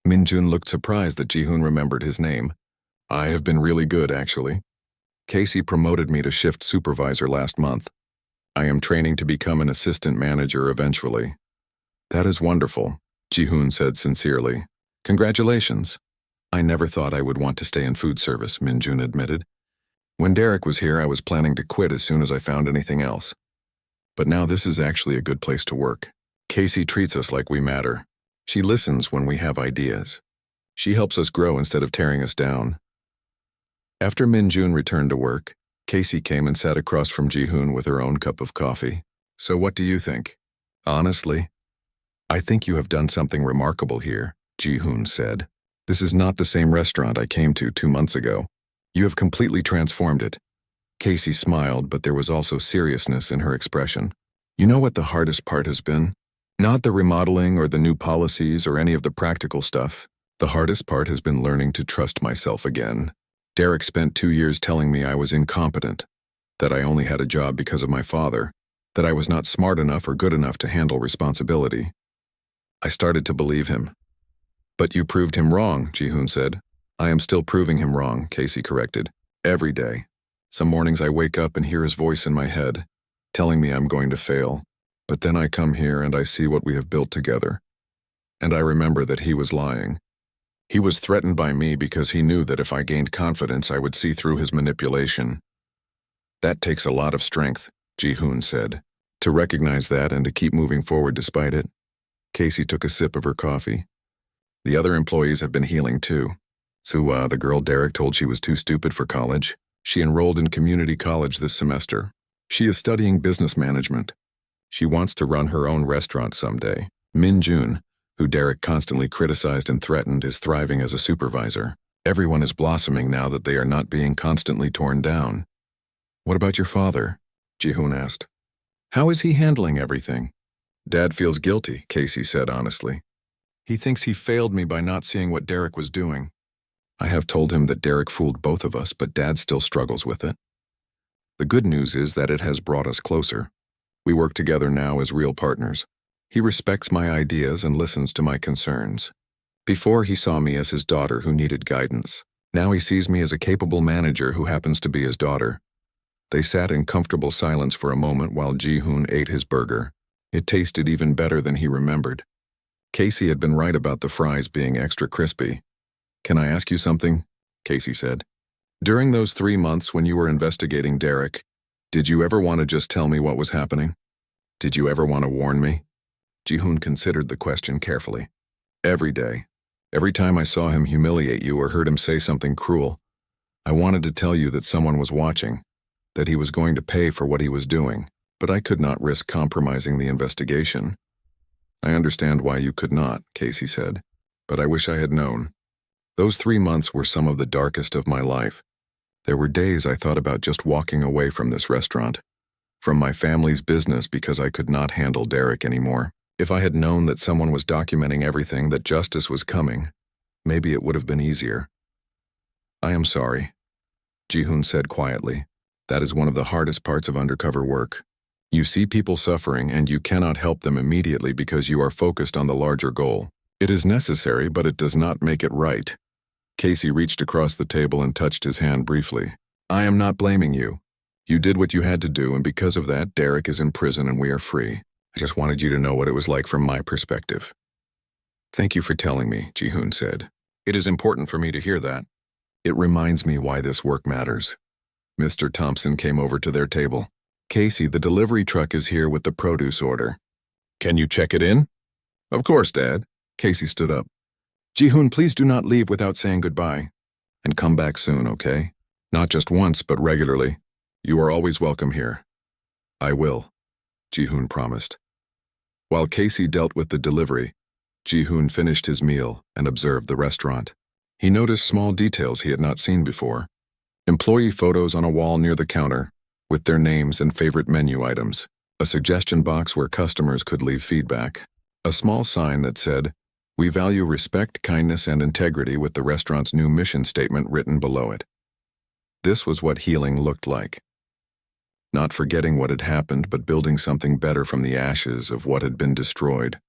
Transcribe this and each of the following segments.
Minjun looked surprised that Jihoon remembered his name. I have been really good, actually. Casey promoted me to shift supervisor last month. I am training to become an assistant manager eventually. That is wonderful, Jihoon said sincerely. Congratulations. I never thought I would want to stay in food service, Minjun admitted. When Derek was here, I was planning to quit as soon as I found anything else. But now this is actually a good place to work. Casey treats us like we matter. She listens when we have ideas. She helps us grow instead of tearing us down. After Minjun returned to work, Casey came and sat across from Jihoon with her own cup of coffee. So what do you think? Honestly, I think you have done something remarkable here, Jihoon said. This is not the same restaurant I came to 2 months ago. You have completely transformed it. Casey smiled, but there was also seriousness in her expression. You know what the hardest part has been? Not the remodeling or the new policies or any of the practical stuff. The hardest part has been learning to trust myself again. Derek spent 2 years telling me I was incompetent, that I only had a job because of my father, that I was not smart enough or good enough to handle responsibility. I started to believe him. But you proved him wrong, Jihoon said. I am still proving him wrong, Casey corrected. Every day. Some mornings I wake up and hear his voice in my head, telling me I'm going to fail. But then I come here and I see what we have built together. And I remember that he was lying. He was threatened by me because he knew that if I gained confidence, I would see through his manipulation. That takes a lot of strength, Jihoon said, to recognize that and to keep moving forward despite it. Casey took a sip of her coffee. The other employees have been healing too. Suwa, the girl Derek told she was too stupid for college, she enrolled in community college this semester. She is studying business management. She wants to run her own restaurant someday. Minjun, who Derek constantly criticized and threatened, is thriving as a supervisor. Everyone is blossoming now that they are not being constantly torn down. What about your father? Jihoon asked. How is he handling everything? Dad feels guilty, Casey said honestly. He thinks he failed me by not seeing what Derek was doing. I have told him that Derek fooled both of us, but Dad still struggles with it. The good news is that it has brought us closer. We work together now as real partners. He respects my ideas and listens to my concerns. Before, he saw me as his daughter who needed guidance. Now he sees me as a capable manager who happens to be his daughter. They sat in comfortable silence for a moment while Jihoon ate his burger. It tasted even better than he remembered. Casey had been right about the fries being extra crispy. Can I ask you something? Casey said. During those 3 months when you were investigating Derek, did you ever want to just tell me what was happening? Did you ever want to warn me? Jihoon considered the question carefully. Every day. Every time I saw him humiliate you or heard him say something cruel, I wanted to tell you that someone was watching, that he was going to pay for what he was doing, but I could not risk compromising the investigation. I understand why you could not, Casey said, but I wish I had known. Those 3 months were some of the darkest of my life. There were days I thought about just walking away from this restaurant, from my family's business, because I could not handle Derek anymore. If I had known that someone was documenting everything, that justice was coming, maybe it would have been easier. I am sorry, Jihoon said quietly. That is one of the hardest parts of undercover work. You see people suffering and you cannot help them immediately because you are focused on the larger goal. It is necessary, but it does not make it right. Casey reached across the table and touched his hand briefly. I am not blaming you. You did what you had to do, and because of that, Derek is in prison and we are free. I just wanted you to know what it was like from my perspective. Thank you for telling me, Jihoon said. It is important for me to hear that. It reminds me why this work matters. Mr. Thompson came over to their table. Casey, the delivery truck is here with the produce order. Can you check it in? Of course, Dad. Casey stood up. Jihoon, please do not leave without saying goodbye. And come back soon, okay? Not just once, but regularly. You are always welcome here. I will, Jihoon promised. While Casey dealt with the delivery, Jihoon finished his meal and observed the restaurant. He noticed small details he had not seen before. Employee photos on a wall near the counter, with their names and favorite menu items. A suggestion box where customers could leave feedback. A small sign that said, "We value respect, kindness, and integrity," with the restaurant's new mission statement written below it. This was what healing looked like. Not forgetting what had happened, but building something better from the ashes of what had been destroyed.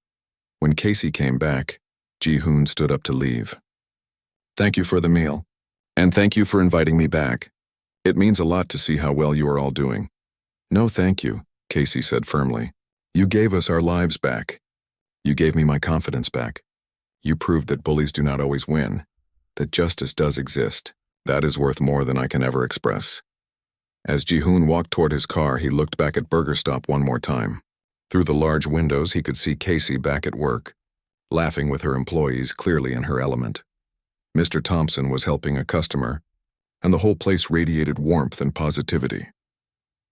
When Casey came back, Ji-hoon stood up to leave. "Thank you for the meal. And thank you for inviting me back. It means a lot to see how well you are all doing." "No, thank you," Casey said firmly. "You gave us our lives back. You gave me my confidence back. You proved that bullies do not always win, that justice does exist. That is worth more than I can ever express." As Ji-hoon walked toward his car, he looked back at Burger Stop one more time. Through the large windows, he could see Casey back at work, laughing with her employees, clearly in her element. Mr. Thompson was helping a customer, and the whole place radiated warmth and positivity.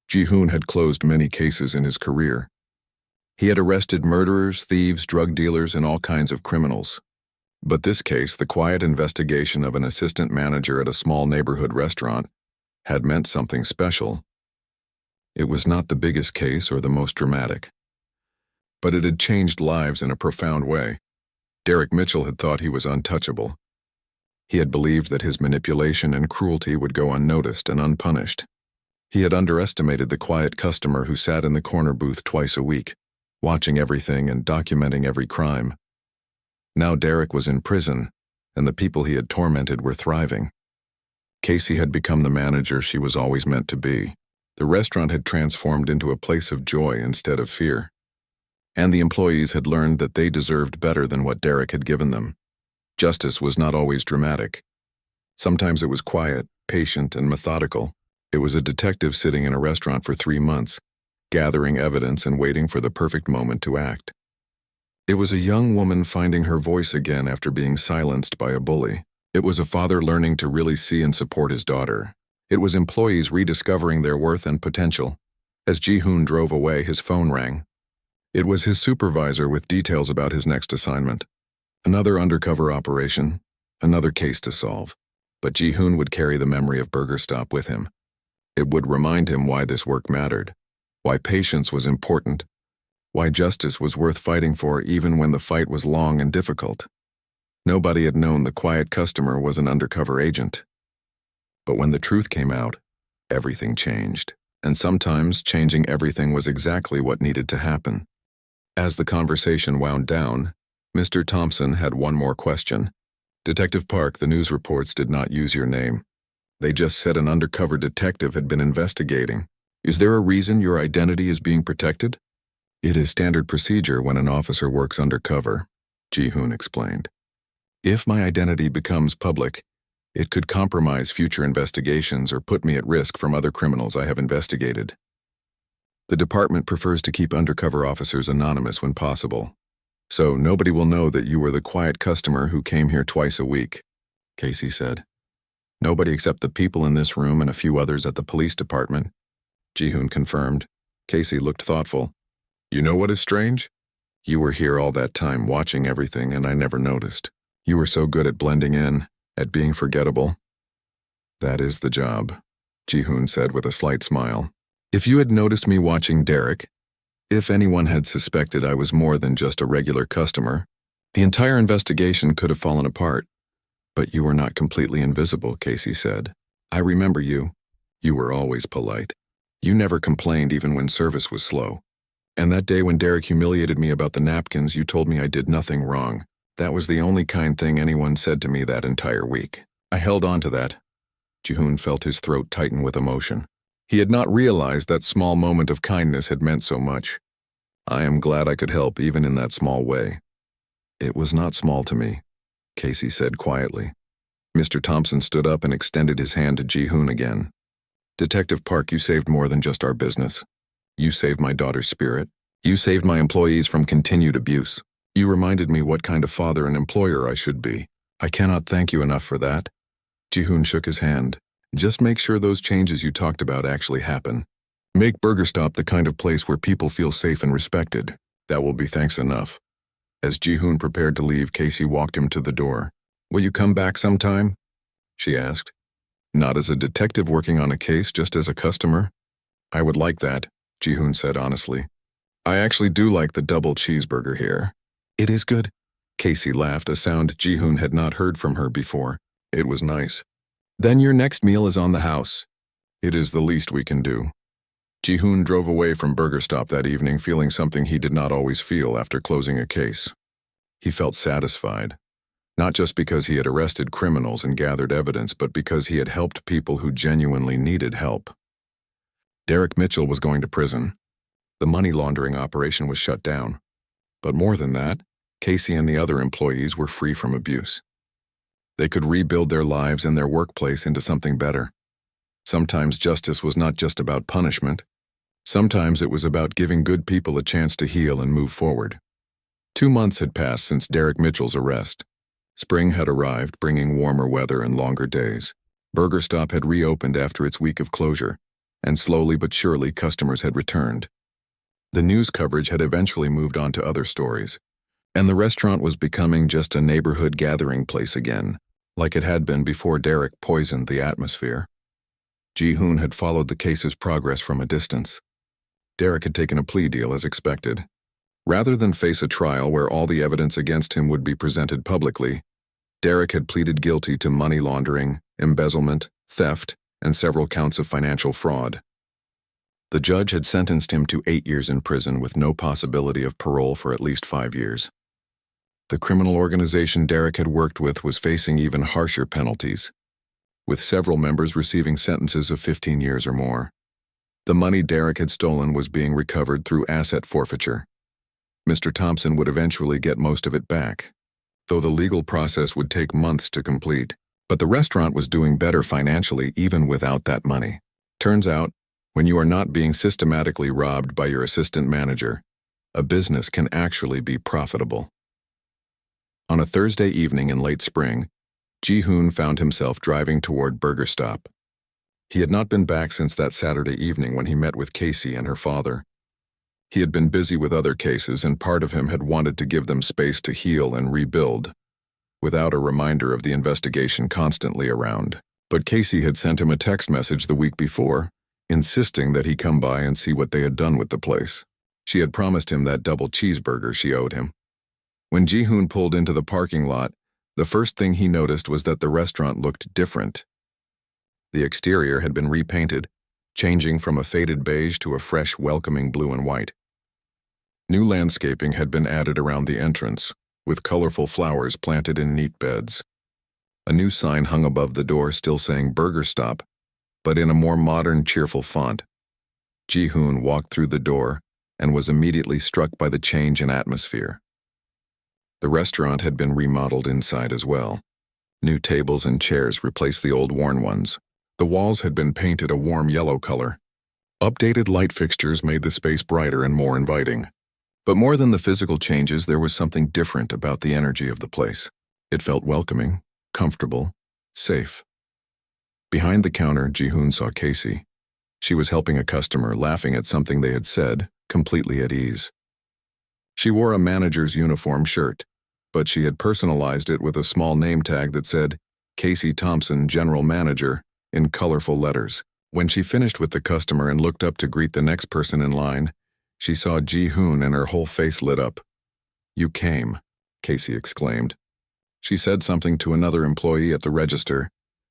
Ji-hoon had closed many cases in his career. He had arrested murderers, thieves, drug dealers, and all kinds of criminals. But this case, the quiet investigation of an assistant manager at a small neighborhood restaurant, had meant something special. It was not the biggest case or the most dramatic, but it had changed lives in a profound way. Derek Mitchell had thought he was untouchable. He had believed that his manipulation and cruelty would go unnoticed and unpunished. He had underestimated the quiet customer who sat in the corner booth twice a week, watching everything and documenting every crime. Now Derek was in prison, and the people he had tormented were thriving. Casey had become the manager she was always meant to be. The restaurant had transformed into a place of joy instead of fear. And the employees had learned that they deserved better than what Derek had given them. Justice was not always dramatic. Sometimes it was quiet, patient, and methodical. It was a detective sitting in a restaurant for 3 months, gathering evidence and waiting for the perfect moment to act. It was a young woman finding her voice again after being silenced by a bully. It was a father learning to really see and support his daughter. It was employees rediscovering their worth and potential. As Ji-hoon drove away, his phone rang. It was his supervisor with details about his next assignment. Another undercover operation, another case to solve. But Ji-hoon would carry the memory of Burger Stop with him. It would remind him why this work mattered, why patience was important, why justice was worth fighting for even when the fight was long and difficult. Nobody had known the quiet customer was an undercover agent. But when the truth came out, everything changed. And sometimes changing everything was exactly what needed to happen. As the conversation wound down, Mr. Thompson had one more question. "Detective Park, the news reports did not use your name. They just said an undercover detective had been investigating. Is there a reason your identity is being protected?" "It is standard procedure when an officer works undercover," Ji-hoon explained. "If my identity becomes public, it could compromise future investigations or put me at risk from other criminals I have investigated. The department prefers to keep undercover officers anonymous when possible, so nobody will know that you were the quiet customer who came here twice a week," Casey said. "Nobody except the people in this room and a few others at the police department," Ji-hoon confirmed. Casey looked thoughtful. "You know what is strange? You were here all that time watching everything and I never noticed. You were so good at blending in, at being forgettable." "That is the job," Ji-hoon said with a slight smile. "If you had noticed me watching Derek, if anyone had suspected I was more than just a regular customer, the entire investigation could have fallen apart. But you were not completely invisible," Casey said. "I remember you. You were always polite. You never complained even when service was slow. And that day when Derek humiliated me about the napkins, you told me I did nothing wrong. That was the only kind thing anyone said to me that entire week. I held on to that." Ji-hoon felt his throat tighten with emotion. He had not realized that small moment of kindness had meant so much. "I am glad I could help even in that small way." "It was not small to me," Casey said quietly. Mr. Thompson stood up and extended his hand to Ji-hoon again. "Detective Park, you saved more than just our business. You saved my daughter's spirit. You saved my employees from continued abuse. You reminded me what kind of father and employer I should be. I cannot thank you enough for that." Ji-hoon shook his hand. "Just make sure those changes you talked about actually happen. Make Burger Stop the kind of place where people feel safe and respected. That will be thanks enough." As Ji-hoon prepared to leave, Casey walked him to the door. "Will you come back sometime?" she asked. "Not as a detective working on a case, just as a customer?" "I would like that," Ji-hoon said honestly. "I actually do like the double cheeseburger here." "It is good." Casey laughed, a sound Ji-hoon had not heard from her before. It was nice. "Then your next meal is on the house." "It is the least we can do." Ji-hoon drove away from Burger Stop that evening feeling something he did not always feel after closing a case. He felt satisfied, not just because he had arrested criminals and gathered evidence, but because he had helped people who genuinely needed help. Derek Mitchell was going to prison. The money laundering operation was shut down. But more than that, Casey and the other employees were free from abuse. They could rebuild their lives and their workplace into something better. Sometimes justice was not just about punishment. Sometimes it was about giving good people a chance to heal and move forward. 2 months had passed since Derek Mitchell's arrest. Spring had arrived, bringing warmer weather and longer days. Burger Stop had reopened after its week of closure, and slowly but surely customers had returned. The news coverage had eventually moved on to other stories, and the restaurant was becoming just a neighborhood gathering place again, like it had been before Derek poisoned the atmosphere. Ji-hoon had followed the case's progress from a distance. Derek had taken a plea deal as expected. Rather than face a trial where all the evidence against him would be presented publicly, Derek had pleaded guilty to money laundering, embezzlement, theft, and several counts of financial fraud. The judge had sentenced him to 8 years in prison with no possibility of parole for at least 5 years. The criminal organization Derek had worked with was facing even harsher penalties, with several members receiving sentences of 15 years or more. The money Derek had stolen was being recovered through asset forfeiture. Mr. Thompson would eventually get most of it back, though the legal process would take months to complete. But the restaurant was doing better financially even without that money. Turns out, when you are not being systematically robbed by your assistant manager, a business can actually be profitable. On a Thursday evening in late spring, Ji-hoon found himself driving toward Burger Stop. He had not been back since that Saturday evening when he met with Casey and her father. He had been busy with other cases, and part of him had wanted to give them space to heal and rebuild, without a reminder of the investigation constantly around. But Casey had sent him a text message the week before, insisting that he come by and see what they had done with the place. She had promised him that double cheeseburger she owed him. When Ji-hoon pulled into the parking lot, the first thing he noticed was that the restaurant looked different. The exterior had been repainted, changing from a faded beige to a fresh, welcoming blue and white. New landscaping had been added around the entrance, with colorful flowers planted in neat beds. A new sign hung above the door still saying Burger Stop, but in a more modern, cheerful font. Ji-hoon walked through the door and was immediately struck by the change in atmosphere. The restaurant had been remodeled inside as well. New tables and chairs replaced the old worn ones. The walls had been painted a warm yellow color. Updated light fixtures made the space brighter and more inviting. But more than the physical changes, there was something different about the energy of the place. It felt welcoming, comfortable, safe. Behind the counter, Ji-hoon saw Casey. She was helping a customer, laughing at something they had said, completely at ease. She wore a manager's uniform shirt, but she had personalized it with a small name tag that said, Casey Thompson, General Manager, in colorful letters. When she finished with the customer and looked up to greet the next person in line, she saw Ji-hoon and her whole face lit up. "You came," Casey exclaimed. She said something to another employee at the register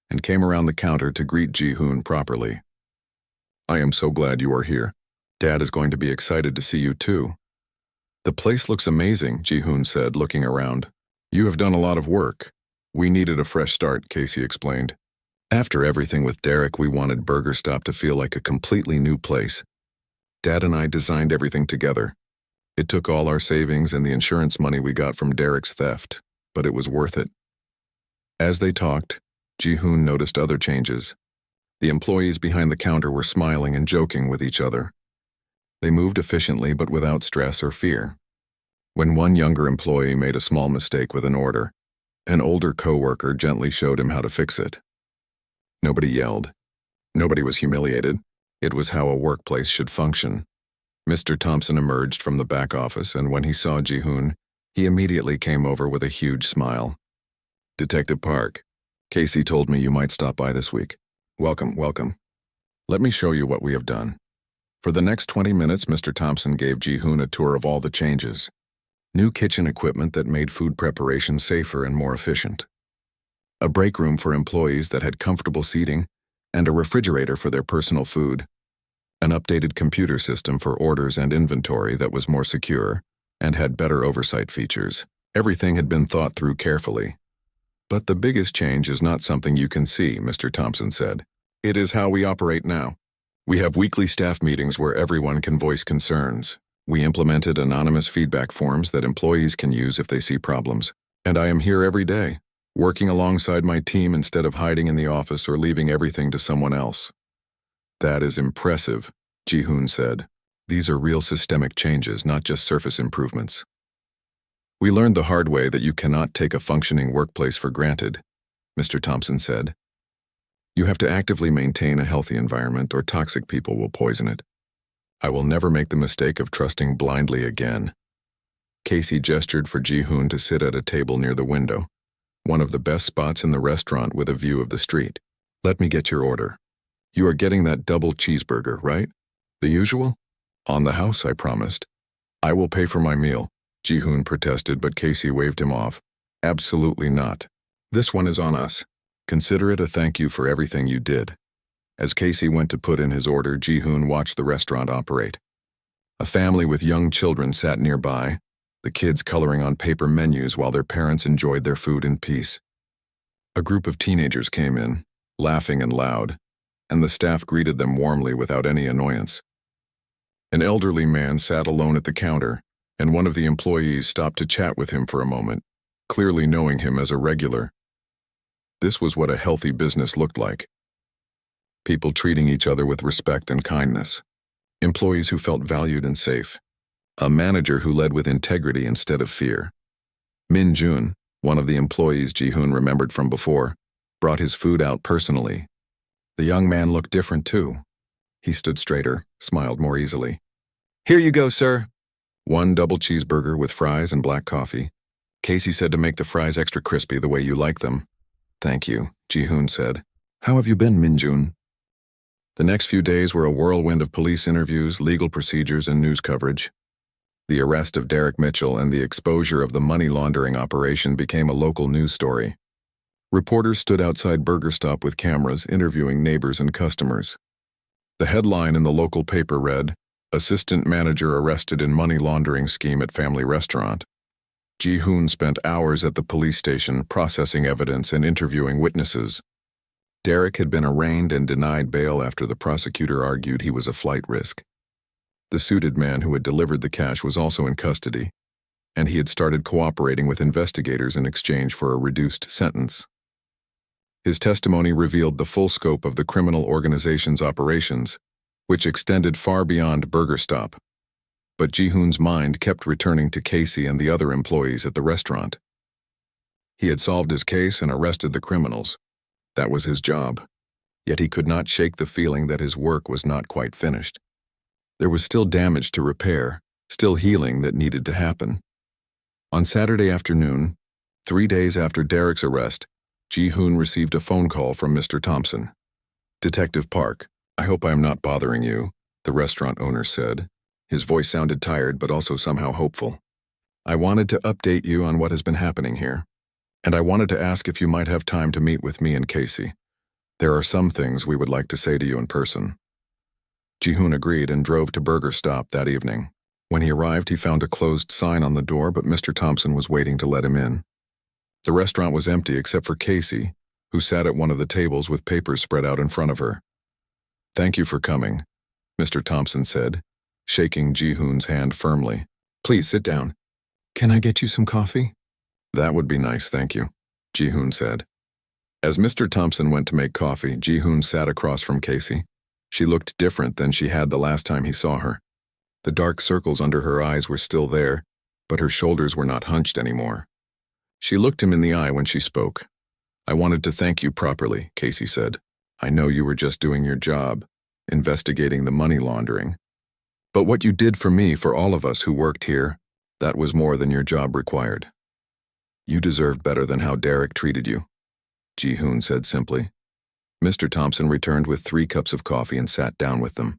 and came around the counter to greet Ji-hoon properly. "I am so glad you are here. Dad is going to be excited to see you too." "The place looks amazing," Ji-hoon said, looking around. "You have done a lot of work." "We needed a fresh start," Casey explained. "After everything with Derek, we wanted Burger Stop to feel like a completely new place. Dad and I designed everything together. It took all our savings and the insurance money we got from Derek's theft, but it was worth it." As they talked, Ji-hoon noticed other changes. The employees behind the counter were smiling and joking with each other. They moved efficiently but without stress or fear. When one younger employee made a small mistake with an order, an older coworker gently showed him how to fix it. Nobody yelled. Nobody was humiliated. It was how a workplace should function. Mr. Thompson emerged from the back office, and when he saw Ji-hoon, he immediately came over with a huge smile. "Detective Park, Casey told me you might stop by this week. Welcome, welcome. Let me show you what we have done." For the next 20 minutes, Mr. Thompson gave Ji-hoon a tour of all the changes. New kitchen equipment that made food preparation safer and more efficient. A break room for employees that had comfortable seating, and a refrigerator for their personal food. An updated computer system for orders and inventory that was more secure and had better oversight features. Everything had been thought through carefully. But the biggest change is not something you can see, Mr. Thompson said. It is how we operate now. We have weekly staff meetings where everyone can voice concerns. We implemented anonymous feedback forms that employees can use if they see problems. And I am here every day, working alongside my team instead of hiding in the office or leaving everything to someone else. That is impressive, Ji-hoon said. These are real systemic changes, not just surface improvements. We learned the hard way that you cannot take a functioning workplace for granted, Mr. Thompson said. You have to actively maintain a healthy environment or toxic people will poison it. I will never make the mistake of trusting blindly again. Casey gestured for Ji-hoon to sit at a table near the window, one of the best spots in the restaurant with a view of the street. Let me get your order. You are getting that double cheeseburger, right? The usual? On the house, I promised. I will pay for my meal, Ji-hoon protested, but Casey waved him off. Absolutely not. This one is on us. Consider it a thank you for everything you did. As Casey went to put in his order, Ji-hoon watched the restaurant operate. A family with young children sat nearby, the kids coloring on paper menus while their parents enjoyed their food in peace. A group of teenagers came in, laughing and loud, and the staff greeted them warmly without any annoyance. An elderly man sat alone at the counter, and one of the employees stopped to chat with him for a moment, clearly knowing him as a regular. This was what a healthy business looked like. People treating each other with respect and kindness. Employees who felt valued and safe. A manager who led with integrity instead of fear. Min Jun, one of the employees Ji-hoon remembered from before, brought his food out personally. The young man looked different too. He stood straighter, smiled more easily. Here you go, sir. One double cheeseburger with fries and black coffee. Casey said to make the fries extra crispy the way you like them. Thank you, Ji-hoon said. How have you been, Min Jun? The next few days were a whirlwind of police interviews, legal procedures, and news coverage. The arrest of Derek Mitchell and the exposure of the money laundering operation became a local news story. Reporters stood outside Burger Stop with cameras, interviewing neighbors and customers. The headline in the local paper read, Assistant Manager Arrested in Money Laundering Scheme at Family Restaurant. Ji-hoon spent hours at the police station processing evidence and interviewing witnesses. Derek had been arraigned and denied bail after the prosecutor argued he was a flight risk. The suited man who had delivered the cash was also in custody, and he had started cooperating with investigators in exchange for a reduced sentence. His testimony revealed the full scope of the criminal organization's operations, which extended far beyond Burger Stop. But Ji-hoon's mind kept returning to Casey and the other employees at the restaurant. He had solved his case and arrested the criminals. That was his job. Yet he could not shake the feeling that his work was not quite finished. There was still damage to repair, still healing that needed to happen. On Saturday afternoon, 3 days after Derek's arrest, Ji-hoon received a phone call from Mr. Thompson. Detective Park, I hope I am not bothering you, the restaurant owner said. His voice sounded tired but also somehow hopeful. I wanted to update you on what has been happening here. And I wanted to ask if you might have time to meet with me and Casey. There are some things we would like to say to you in person. Ji-hoon agreed and drove to Burger Stop that evening. When he arrived, he found a closed sign on the door, but Mr. Thompson was waiting to let him in. The restaurant was empty except for Casey, who sat at one of the tables with papers spread out in front of her. Thank you for coming, Mr. Thompson said, shaking Ji-hoon's hand firmly. Please sit down. Can I get you some coffee? That would be nice, thank you, Ji-hoon said. As Mr. Thompson went to make coffee, Ji-hoon sat across from Casey. She looked different than she had the last time he saw her. The dark circles under her eyes were still there, but her shoulders were not hunched anymore. She looked him in the eye when she spoke. I wanted to thank you properly, Casey said. I know you were just doing your job, investigating the money laundering. But what you did for me, for all of us who worked here, that was more than your job required. You deserved better than how Derek treated you, Ji-hoon said simply. Mr. Thompson returned with 3 cups of coffee and sat down with them.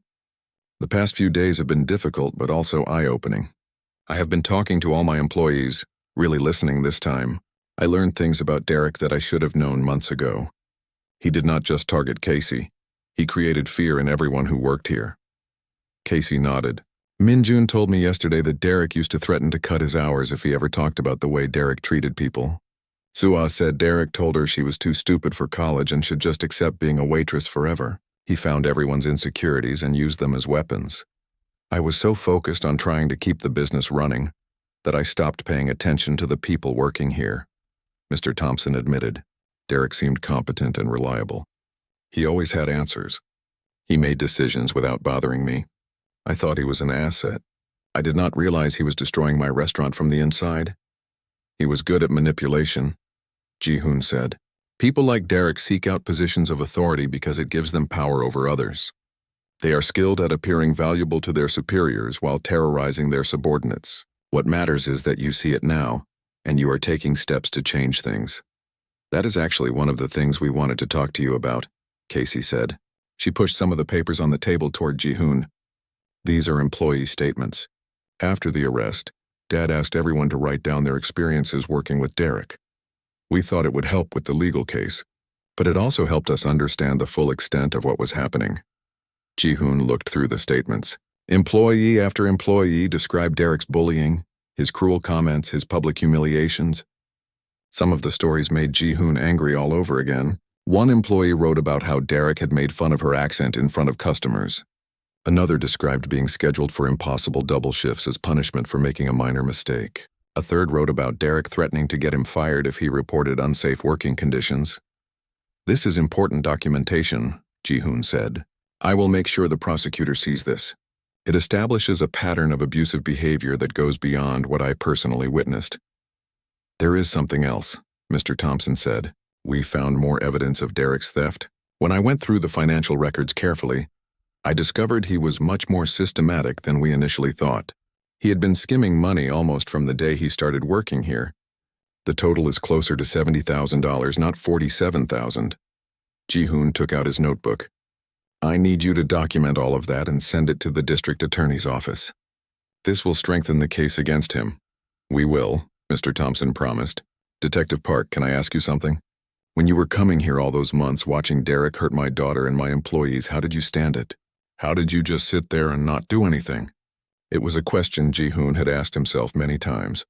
The past few days have been difficult but also eye-opening. I have been talking to all my employees, really listening this time. I learned things about Derek that I should have known months ago. He did not just target Casey. He created fear in everyone who worked here. Casey nodded. Minjun told me yesterday that Derek used to threaten to cut his hours if he ever talked about the way Derek treated people. Sua said Derek told her she was too stupid for college and should just accept being a waitress forever. He found everyone's insecurities and used them as weapons. I was so focused on trying to keep the business running that I stopped paying attention to the people working here. Mr. Thompson admitted. Derek seemed competent and reliable. He always had answers. He made decisions without bothering me. I thought he was an asset. I did not realize he was destroying my restaurant from the inside. He was good at manipulation, Ji-hoon said. People like Derek seek out positions of authority because it gives them power over others. They are skilled at appearing valuable to their superiors while terrorizing their subordinates. What matters is that you see it now, and you are taking steps to change things. That is actually one of the things we wanted to talk to you about, Casey said. She pushed some of the papers on the table toward Ji-hoon. These are employee statements. After the arrest, Dad asked everyone to write down their experiences working with Derek. We thought it would help with the legal case, but it also helped us understand the full extent of what was happening. Ji-hoon looked through the statements. Employee after employee described Derek's bullying, his cruel comments, his public humiliations. Some of the stories made Ji-hoon angry all over again. One employee wrote about how Derek had made fun of her accent in front of customers. Another described being scheduled for impossible double shifts as punishment for making a minor mistake. A third wrote about Derek threatening to get him fired if he reported unsafe working conditions. This is important documentation, Ji-hoon said. I will make sure the prosecutor sees this. It establishes a pattern of abusive behavior that goes beyond what I personally witnessed. There is something else, Mr. Thompson said. We found more evidence of Derek's theft. When I went through the financial records carefully, I discovered he was much more systematic than we initially thought. He had been skimming money almost from the day he started working here. The total is closer to $70,000, not $47,000. Ji-hoon took out his notebook. I need you to document all of that and send it to the district attorney's office. This will strengthen the case against him. We will, Mr. Thompson promised. Detective Park, can I ask you something? When you were coming here all those months watching Derek hurt my daughter and my employees, how did you stand it? How did you just sit there and not do anything? It was a question Ji-hoon had asked himself many times.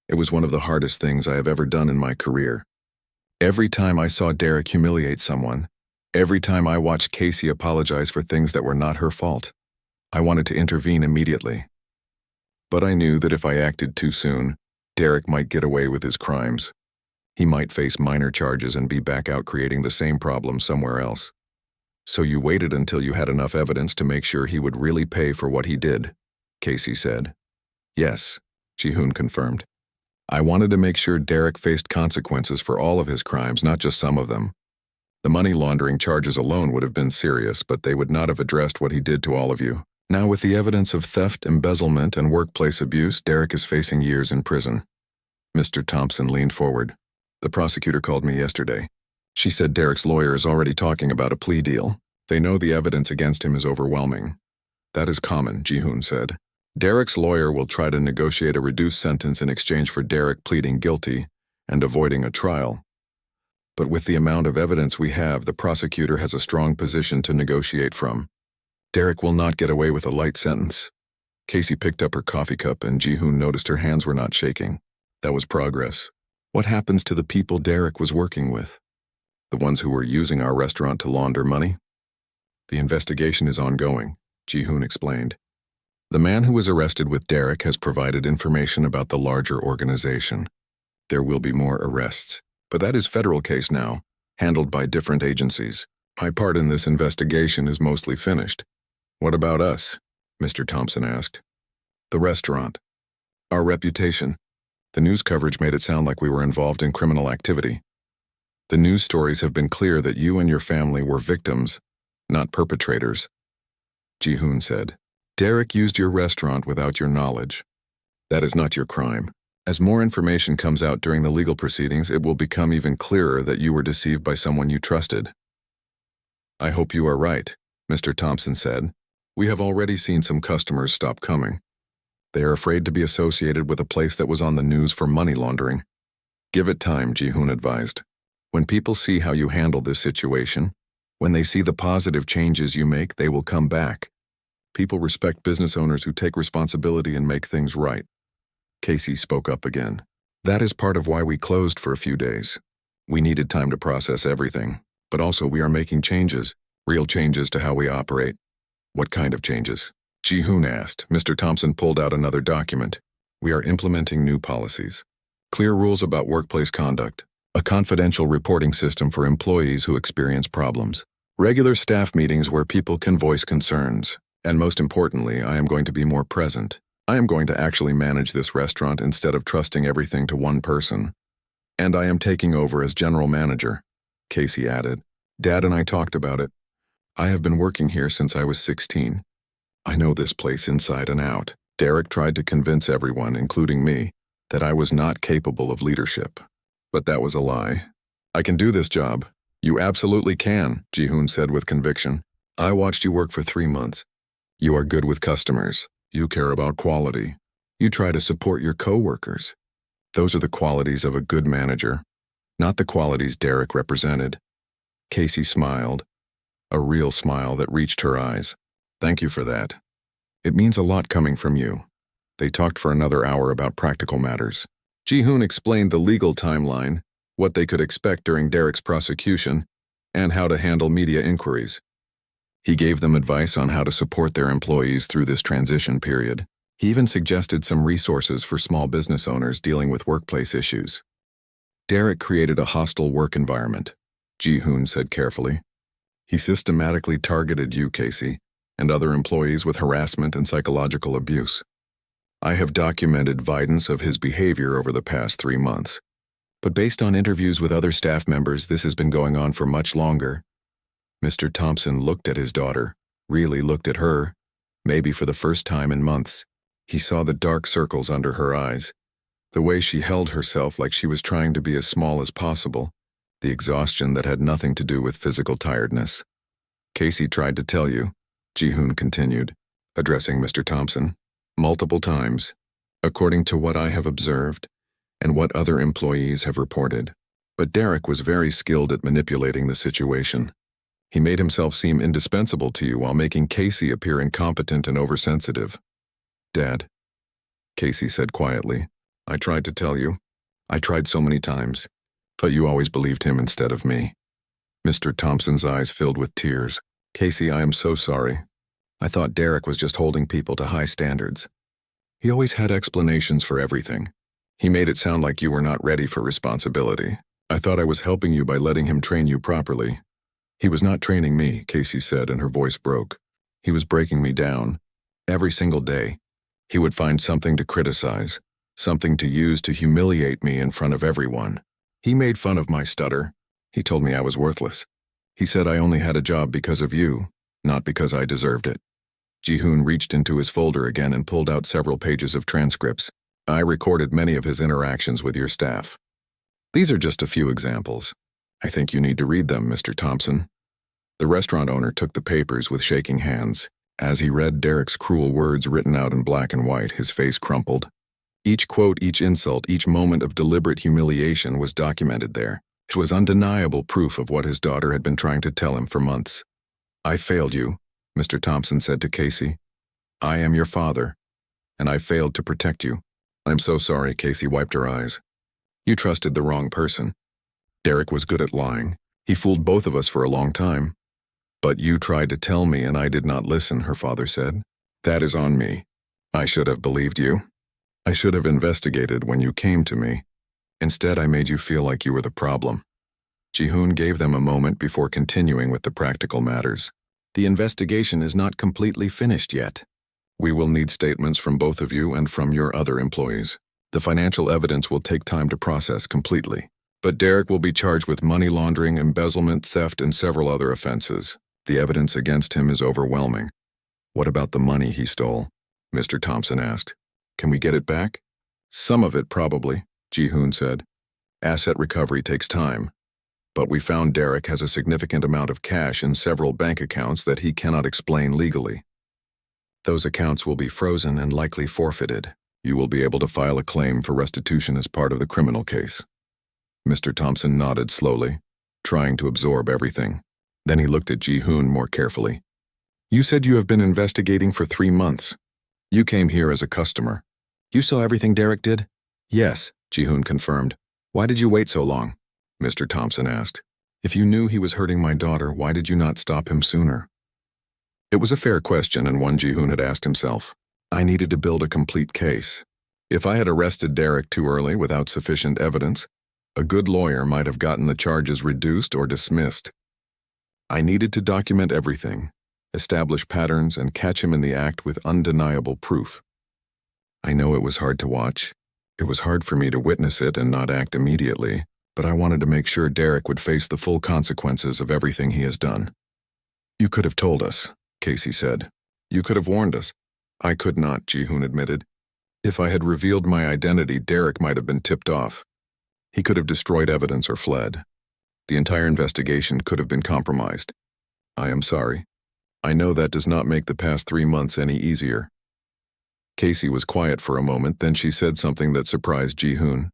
It was one of the hardest things I have ever done in my career. Every time I saw Derek humiliate someone, every time I watched Casey apologize for things that were not her fault, I wanted to intervene immediately. But I knew that if I acted too soon, Derek might get away with his crimes. He might face minor charges and be back out creating the same problem somewhere else. So you waited until you had enough evidence to make sure he would really pay for what he did, Casey said. Yes, Ji-hoon confirmed. I wanted to make sure Derek faced consequences for all of his crimes, not just some of them. The money laundering charges alone would have been serious, but they would not have addressed what he did to all of you. Now, with the evidence of theft, embezzlement, and workplace abuse, Derek is facing years in prison. Mr. Thompson leaned forward. The prosecutor called me yesterday. She said Derek's lawyer is already talking about a plea deal. They know the evidence against him is overwhelming. That is common, Ji-hoon said. Derek's lawyer will try to negotiate a reduced sentence in exchange for Derek pleading guilty and avoiding a trial. But with the amount of evidence we have, the prosecutor has a strong position to negotiate from. Derek will not get away with a light sentence. Casey picked up her coffee cup and Ji-hoon noticed her hands were not shaking. That was progress. What happens to the people Derek was working with? The ones who were using our restaurant to launder money? The investigation is ongoing, Ji-hoon explained. The man who was arrested with Derek has provided information about the larger organization. There will be more arrests, but that is federal case now, handled by different agencies. My part in this investigation is mostly finished. What about us? Mr. Thompson asked. The restaurant. Our reputation. The news coverage made it sound like we were involved in criminal activity. The news stories have been clear that you and your family were victims, not perpetrators. Ji-hoon said. Derek used your restaurant without your knowledge. That is not your crime. As more information comes out during the legal proceedings, it will become even clearer that you were deceived by someone you trusted. I hope you are right, Mr. Thompson said. We have already seen some customers stop coming. They are afraid to be associated with a place that was on the news for money laundering. Give it time, Ji-hoon advised. When people see how you handle this situation, when they see the positive changes you make, they will come back. People respect business owners who take responsibility and make things right. Casey spoke up again. That is part of why we closed for a few days. We needed time to process everything, but also we are making changes, real changes to how we operate. What kind of changes? Ji-hoon asked. Mr. Thompson pulled out another document. We are implementing new policies. Clear rules about workplace conduct. A confidential reporting system for employees who experience problems. Regular staff meetings where people can voice concerns. And most importantly, I am going to be more present. I am going to actually manage this restaurant instead of trusting everything to one person. And I am taking over as general manager, Casey added. Dad and I talked about it. I have been working here since I was 16. I know this place inside and out. Derek tried to convince everyone, including me, that I was not capable of leadership. But that was a lie. I can do this job. You absolutely can, Ji-hoon said with conviction. I watched you work for 3 months. You are good with customers. You care about quality. You try to support your coworkers. Those are the qualities of a good manager, not the qualities Derek represented. Casey smiled, a real smile that reached her eyes. Thank you for that. It means a lot coming from you. They talked for another hour about practical matters. Ji-hoon explained the legal timeline, what they could expect during Derek's prosecution, and how to handle media inquiries. He gave them advice on how to support their employees through this transition period. He even suggested some resources for small business owners dealing with workplace issues. Derek created a hostile work environment, Ji-hoon said carefully. He systematically targeted you, Casey, and other employees with harassment and psychological abuse. I have documented evidence of his behavior over the past 3 months. But based on interviews with other staff members, this has been going on for much longer. Mr. Thompson looked at his daughter, really looked at her, maybe for the first time in months. He saw the dark circles under her eyes, the way she held herself like she was trying to be as small as possible, the exhaustion that had nothing to do with physical tiredness. Casey tried to tell you, Ji-hoon continued, addressing Mr. Thompson, multiple times, according to what I have observed and what other employees have reported. But Derek was very skilled at manipulating the situation. He made himself seem indispensable to you while making Casey appear incompetent and oversensitive. Dad, Casey said quietly, I tried to tell you. I tried so many times, but you always believed him instead of me. Mr. Thompson's eyes filled with tears. Casey, I am so sorry. I thought Derek was just holding people to high standards. He always had explanations for everything. He made it sound like you were not ready for responsibility. I thought I was helping you by letting him train you properly. He was not training me, Casey said, and her voice broke. He was breaking me down. Every single day, he would find something to criticize, something to use to humiliate me in front of everyone. He made fun of my stutter. He told me I was worthless. He said I only had a job because of you, not because I deserved it. Ji-hoon reached into his folder again and pulled out several pages of transcripts. I recorded many of his interactions with your staff. These are just a few examples. I think you need to read them, Mr. Thompson. The restaurant owner took the papers with shaking hands. As he read Derek's cruel words written out in black and white, his face crumpled. Each quote, each insult, each moment of deliberate humiliation was documented there. It was undeniable proof of what his daughter had been trying to tell him for months. I failed you, Mr. Thompson said to Casey. I am your father, and I failed to protect you. I'm so sorry, Casey wiped her eyes. You trusted the wrong person. Derek was good at lying. He fooled both of us for a long time. But you tried to tell me and I did not listen, her father said. That is on me. I should have believed you. I should have investigated when you came to me. Instead, I made you feel like you were the problem. Ji-hoon gave them a moment before continuing with the practical matters. The investigation is not completely finished yet. We will need statements from both of you and from your other employees. The financial evidence will take time to process completely. But Derek will be charged with money laundering, embezzlement, theft, and several other offenses. The evidence against him is overwhelming. What about the money he stole? Mr. Thompson asked. Can we get it back? Some of it, probably, Ji-hoon said. Asset recovery takes time. But we found Derek has a significant amount of cash in several bank accounts that he cannot explain legally. Those accounts will be frozen and likely forfeited. You will be able to file a claim for restitution as part of the criminal case. Mr. Thompson nodded slowly, trying to absorb everything. Then he looked at Ji-hoon more carefully. You said you have been investigating for 3 months. You came here as a customer. You saw everything Derek did? Yes, Ji-hoon confirmed. Why did you wait so long? Mr. Thompson asked. If you knew he was hurting my daughter, why did you not stop him sooner? It was a fair question and one Ji-hoon had asked himself. I needed to build a complete case. If I had arrested Derek too early without sufficient evidence, a good lawyer might have gotten the charges reduced or dismissed. I needed to document everything, establish patterns, and catch him in the act with undeniable proof. I know it was hard to watch. It was hard for me to witness it and not act immediately, but I wanted to make sure Derek would face the full consequences of everything he has done. You could have told us, Casey said. You could have warned us. I could not, Ji-hoon admitted. If I had revealed my identity, Derek might have been tipped off. He could have destroyed evidence or fled. The entire investigation could have been compromised. I am sorry. I know that does not make the past 3 months any easier. Casey was quiet for a moment, then she said something that surprised Ji-hoon.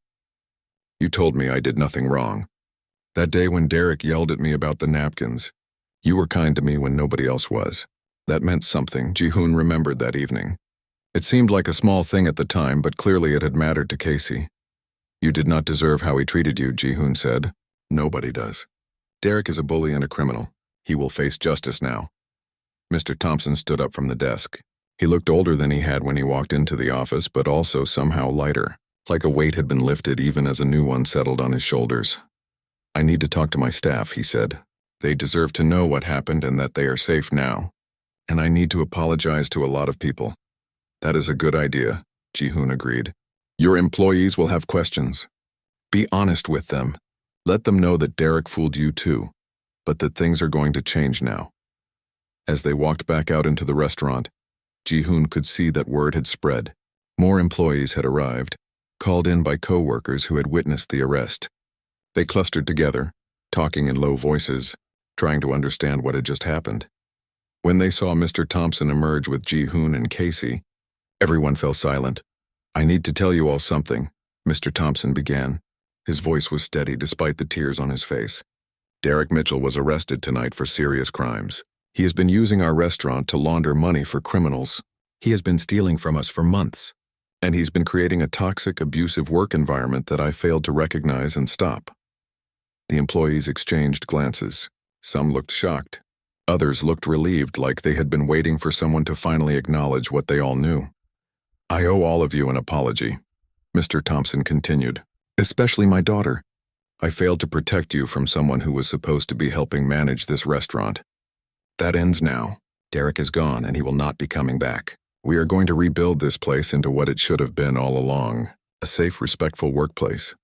You told me I did nothing wrong. That day when Derek yelled at me about the napkins, you were kind to me when nobody else was. That meant something, Ji-hoon remembered that evening. It seemed like a small thing at the time, but clearly it had mattered to Casey. You did not deserve how he treated you, Ji-hoon said. Nobody does. Derek is a bully and a criminal. He will face justice now. Mr. Thompson stood up from the desk. He looked older than he had when he walked into the office, but also somehow lighter, like a weight had been lifted even as a new one settled on his shoulders. I need to talk to my staff, he said. They deserve to know what happened and that they are safe now. And I need to apologize to a lot of people. That is a good idea, Ji-hoon agreed. Your employees will have questions. Be honest with them. Let them know that Derek fooled you too, but that things are going to change now. As they walked back out into the restaurant, Ji-hoon could see that word had spread. More employees had arrived, called in by co-workers who had witnessed the arrest. They clustered together, talking in low voices, trying to understand what had just happened. When they saw Mr. Thompson emerge with Ji-hoon and Casey, everyone fell silent. I need to tell you all something, Mr. Thompson began. His voice was steady despite the tears on his face. Derek Mitchell was arrested tonight for serious crimes. He has been using our restaurant to launder money for criminals. He has been stealing from us for months. And he's been creating a toxic, abusive work environment that I failed to recognize and stop. The employees exchanged glances. Some looked shocked. Others looked relieved, like they had been waiting for someone to finally acknowledge what they all knew. I owe all of you an apology, Mr. Thompson continued. Especially my daughter. I failed to protect you from someone who was supposed to be helping manage this restaurant. That ends now. Derek is gone and he will not be coming back. We are going to rebuild this place into what it should have been all along, a safe, respectful workplace.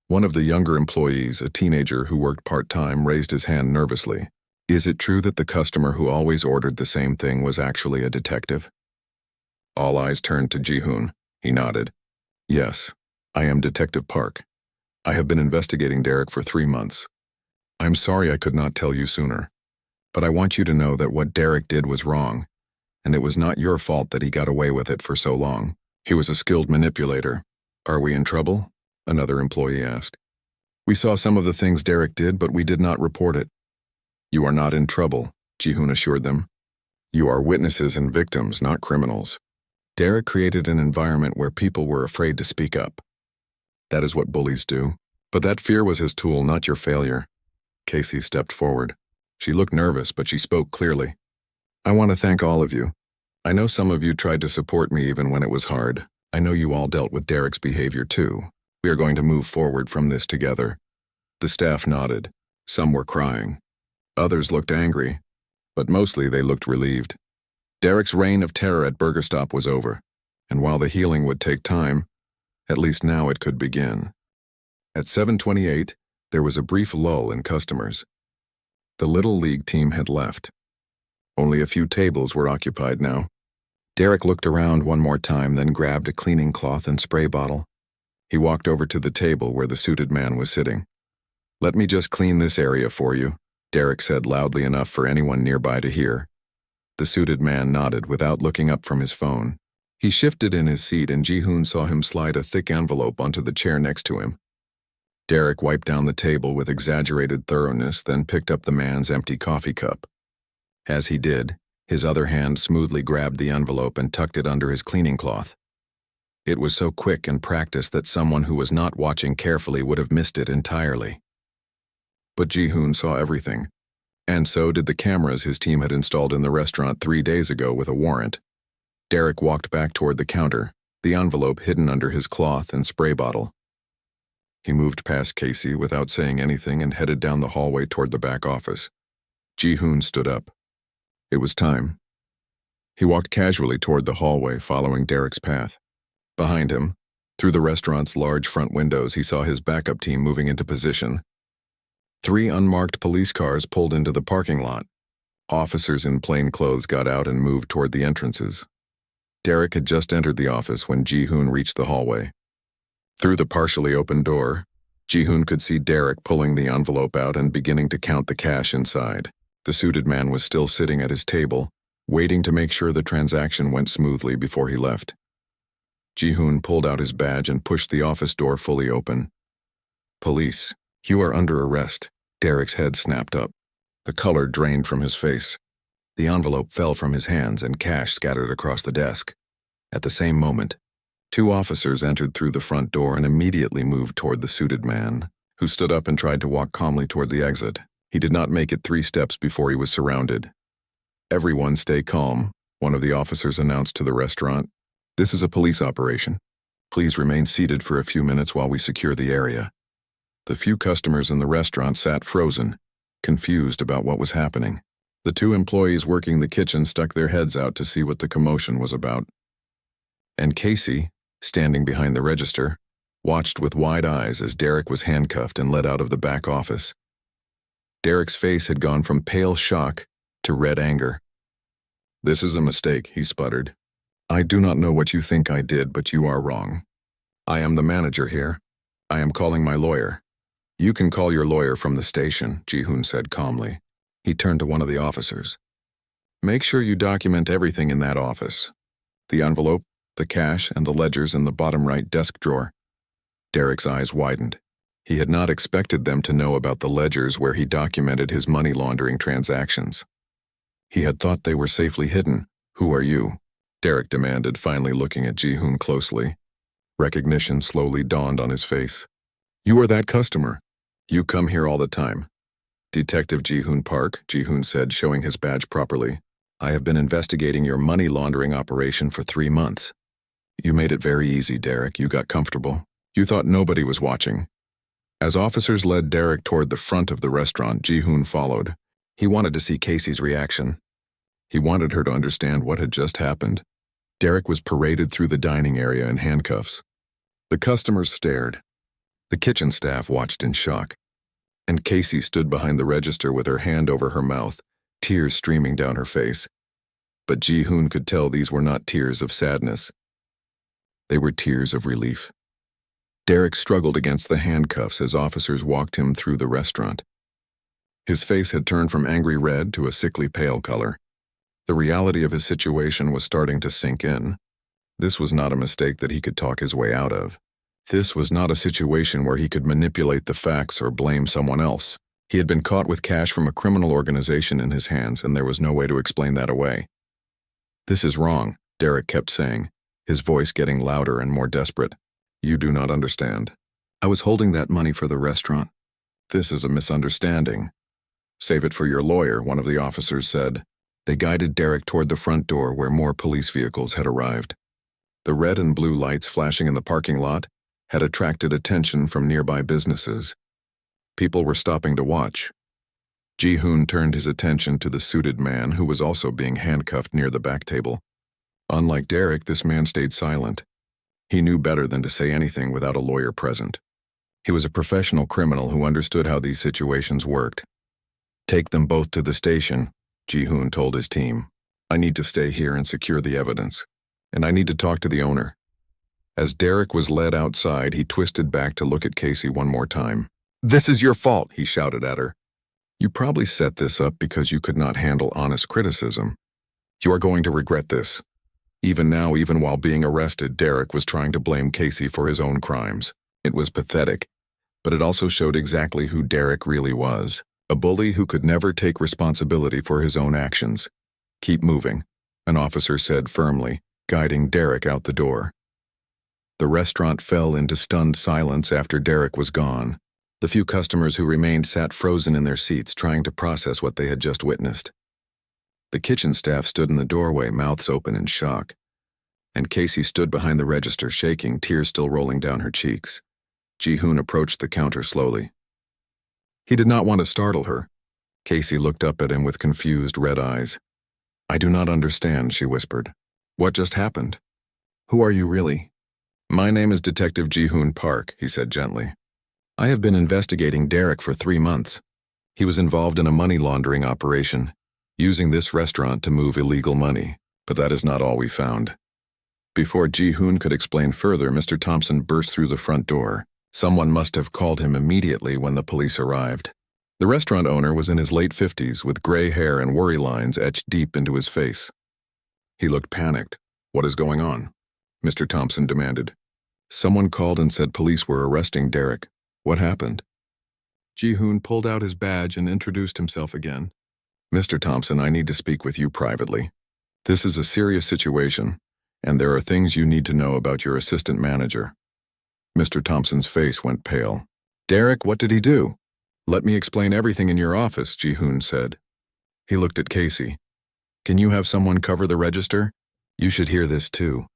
One of the younger employees, a teenager who worked part-time, raised his hand nervously. Is it true that the customer who always ordered the same thing was actually a detective? All eyes turned to Ji-hoon. He nodded. Yes, I am Detective Park. I have been investigating Derek for 3 months. I'm sorry I could not tell you sooner. But I want you to know that what Derek did was wrong, and it was not your fault that he got away with it for so long. He was a skilled manipulator. Are we in trouble? Another employee asked. We saw some of the things Derek did, but we did not report it. You are not in trouble, Ji-hoon assured them. You are witnesses and victims, not criminals. Derek created an environment where people were afraid to speak up. That is what bullies do. But that fear was his tool, not your failure. Casey stepped forward. She looked nervous, but she spoke clearly. I want to thank all of you. I know some of you tried to support me even when it was hard. I know you all dealt with Derek's behavior too. We are going to move forward from this together. The staff nodded. Some were crying. Others looked angry, but mostly they looked relieved. Derek's reign of terror at Burger Stop was over, and while the healing would take time, at least now it could begin. At 7:28, there was a brief lull in customers. The Little League team had left. Only a few tables were occupied now. Derek looked around one more time, then grabbed a cleaning cloth and spray bottle. He walked over to the table where the suited man was sitting. Let me just clean this area for you, Derek said loudly enough for anyone nearby to hear. The suited man nodded without looking up from his phone. He shifted in his seat and Ji-hoon saw him slide a thick envelope onto the chair next to him. Derek wiped down the table with exaggerated thoroughness, then picked up the man's empty coffee cup. As he did, His other hand smoothly grabbed the envelope and tucked it under his cleaning cloth. It was so quick and practiced that someone who was not watching carefully would have missed it entirely. But Ji-hoon saw everything, and so did the cameras his team had installed in the restaurant 3 days ago with a warrant. Derek walked back toward the counter, the envelope hidden under his cloth and spray bottle. He moved past Casey without saying anything and headed down the hallway toward the back office. Ji-hoon stood up. It was time. He walked casually toward the hallway, following Derek's path. Behind him, through the restaurant's large front windows, he saw his backup team moving into position. 3 unmarked police cars pulled into the parking lot. Officers in plain clothes got out and moved toward the entrances. Derek had just entered the office when Ji-hoon reached the hallway. Through the partially open door, Ji-hoon could see Derek pulling the envelope out and beginning to count the cash inside. The suited man was still sitting at his table, waiting to make sure the transaction went smoothly before he left. Ji-hoon pulled out his badge and pushed the office door fully open. "Police, you are under arrest." Derek's head snapped up. The color drained from his face. The envelope fell from his hands and cash scattered across the desk. At the same moment, 2 officers entered through the front door and immediately moved toward the suited man, who stood up and tried to walk calmly toward the exit. He did not make it 3 steps before he was surrounded. "Everyone stay calm," one of the officers announced to the restaurant. "This is a police operation. Please remain seated for a few minutes while we secure the area." The few customers in the restaurant sat frozen, confused about what was happening. The 2 employees working the kitchen stuck their heads out to see what the commotion was about. And Casey, standing behind the register, watched with wide eyes as Derek was handcuffed and led out of the back office. Derek's face had gone from pale shock to red anger. "This is a mistake," he sputtered. "I do not know what you think I did, but you are wrong. I am the manager here. I am calling my lawyer." "You can call your lawyer from the station," Ji-hoon said calmly. He turned to one of the officers. "Make sure you document everything in that office. The envelope, the cash, and the ledgers in the bottom right desk drawer." Derek's eyes widened. He had not expected them to know about the ledgers where he documented his money laundering transactions. He had thought they were safely hidden. "Who are you?" Derek demanded, finally looking at Ji-hoon closely. Recognition slowly dawned on his face. "You are that customer. You come here all the time." "Detective Ji-hoon Park," Ji-hoon said, showing his badge properly. "I have been investigating your money laundering operation for 3 months. You made it very easy, Derek. You got comfortable. You thought nobody was watching." As officers led Derek toward the front of the restaurant, Ji-hoon followed. He wanted to see Casey's reaction. He wanted her to understand what had just happened. Derek was paraded through the dining area in handcuffs. The customers stared. The kitchen staff watched in shock. And Casey stood behind the register with her hand over her mouth, tears streaming down her face. But Ji-hoon could tell these were not tears of sadness. They were tears of relief. Derek struggled against the handcuffs as officers walked him through the restaurant. His face had turned from angry red to a sickly pale color. The reality of his situation was starting to sink in. This was not a mistake that he could talk his way out of. This was not a situation where he could manipulate the facts or blame someone else. He had been caught with cash from a criminal organization in his hands, and there was no way to explain that away. "This is wrong," Derek kept saying, his voice getting louder and more desperate. "You do not understand. I was holding that money for the restaurant. This is a misunderstanding." "Save it for your lawyer," one of the officers said. They guided Derek toward the front door where more police vehicles had arrived. The red and blue lights flashing in the parking lot had attracted attention from nearby businesses. People were stopping to watch. Ji-hoon turned his attention to the suited man who was also being handcuffed near the back table. Unlike Derek, this man stayed silent. He knew better than to say anything without a lawyer present. He was a professional criminal who understood how these situations worked. "Take them both to the station," Ji-hoon told his team. "I need to stay here and secure the evidence, and I need to talk to the owner." As Derek was led outside, he twisted back to look at Casey one more time. "This is your fault," he shouted at her. "You probably set this up because you could not handle honest criticism. You are going to regret this." Even now, even while being arrested, Derek was trying to blame Casey for his own crimes. It was pathetic, but it also showed exactly who Derek really was, a bully who could never take responsibility for his own actions. Keep moving, an officer said firmly, guiding Derek out the door. The restaurant fell into stunned silence after Derek was gone. The few customers who remained sat frozen in their seats, trying to process what they had just witnessed. The kitchen staff stood in the doorway, mouths open in shock. And Casey stood behind the register, shaking, tears still rolling down her cheeks. Ji-hoon approached the counter slowly. He did not want to startle her. Casey looked up at him with confused red eyes. "I do not understand," she whispered. "What just happened? Who are you really?" "My name is Detective Ji-hoon Park," he said gently. "I have been investigating Derek for 3 months. He was involved in a money laundering operation, using this restaurant to move illegal money, but that is not all we found." Before Ji-hoon could explain further, Mr. Thompson burst through the front door. Someone must have called him immediately when the police arrived. The restaurant owner was in his late 50s with gray hair and worry lines etched deep into his face. He looked panicked. "What is going on?" Mr. Thompson demanded. "Someone called and said police were arresting Derek. What happened?" Ji-hoon pulled out his badge and introduced himself again. "Mr. Thompson, I need to speak with you privately. This is a serious situation, and there are things you need to know about your assistant manager." Mr. Thompson's face went pale. "Derek, what did he do?" "Let me explain everything in your office," Ji-hoon said. He looked at Casey. "Can you have someone cover the register? You should hear this too."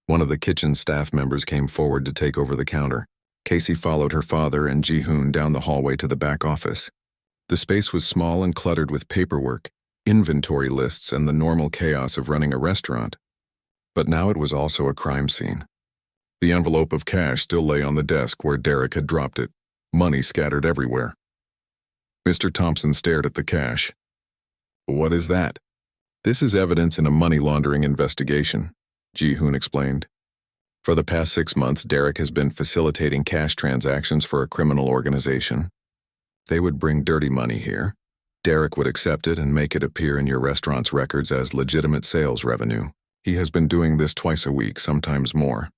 One of the kitchen staff members came forward to take over the counter. Casey followed her father and Ji-hoon down the hallway to the back office. The space was small and cluttered with paperwork, inventory lists, and the normal chaos of running a restaurant. But now it was also a crime scene. The envelope of cash still lay on the desk where Derek had dropped it, money scattered everywhere. Mr. Thompson stared at the cash. "What is that?" "This is evidence in a money laundering investigation," Ji-hoon explained. "For the past 6 months, Derek has been facilitating cash transactions for a criminal organization. They would bring dirty money here. Derek would accept it and make it appear in your restaurant's records as legitimate sales revenue. He has been doing this twice a week, sometimes more."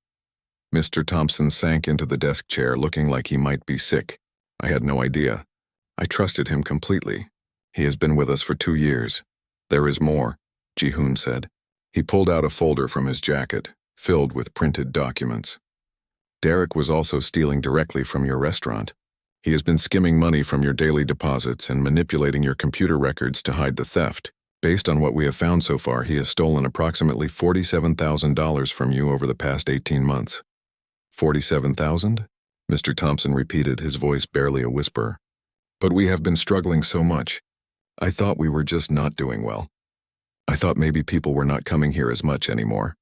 Mr. Thompson sank into the desk chair, looking like he might be sick. "I had no idea. I trusted him completely. He has been with us for 2 years. There is more," Ji-hoon said. He pulled out a folder from his jacket, filled with printed documents. "Derek was also stealing directly from your restaurant. He has been skimming money from your daily deposits and manipulating your computer records to hide the theft. Based on what we have found so far, he has stolen approximately $47,000 from you over the past 18 months. $47,000? Mr. Thompson repeated, his voice barely a whisper. "But we have been struggling so much. I thought we were just not doing well. I thought maybe people were not coming here as much anymore."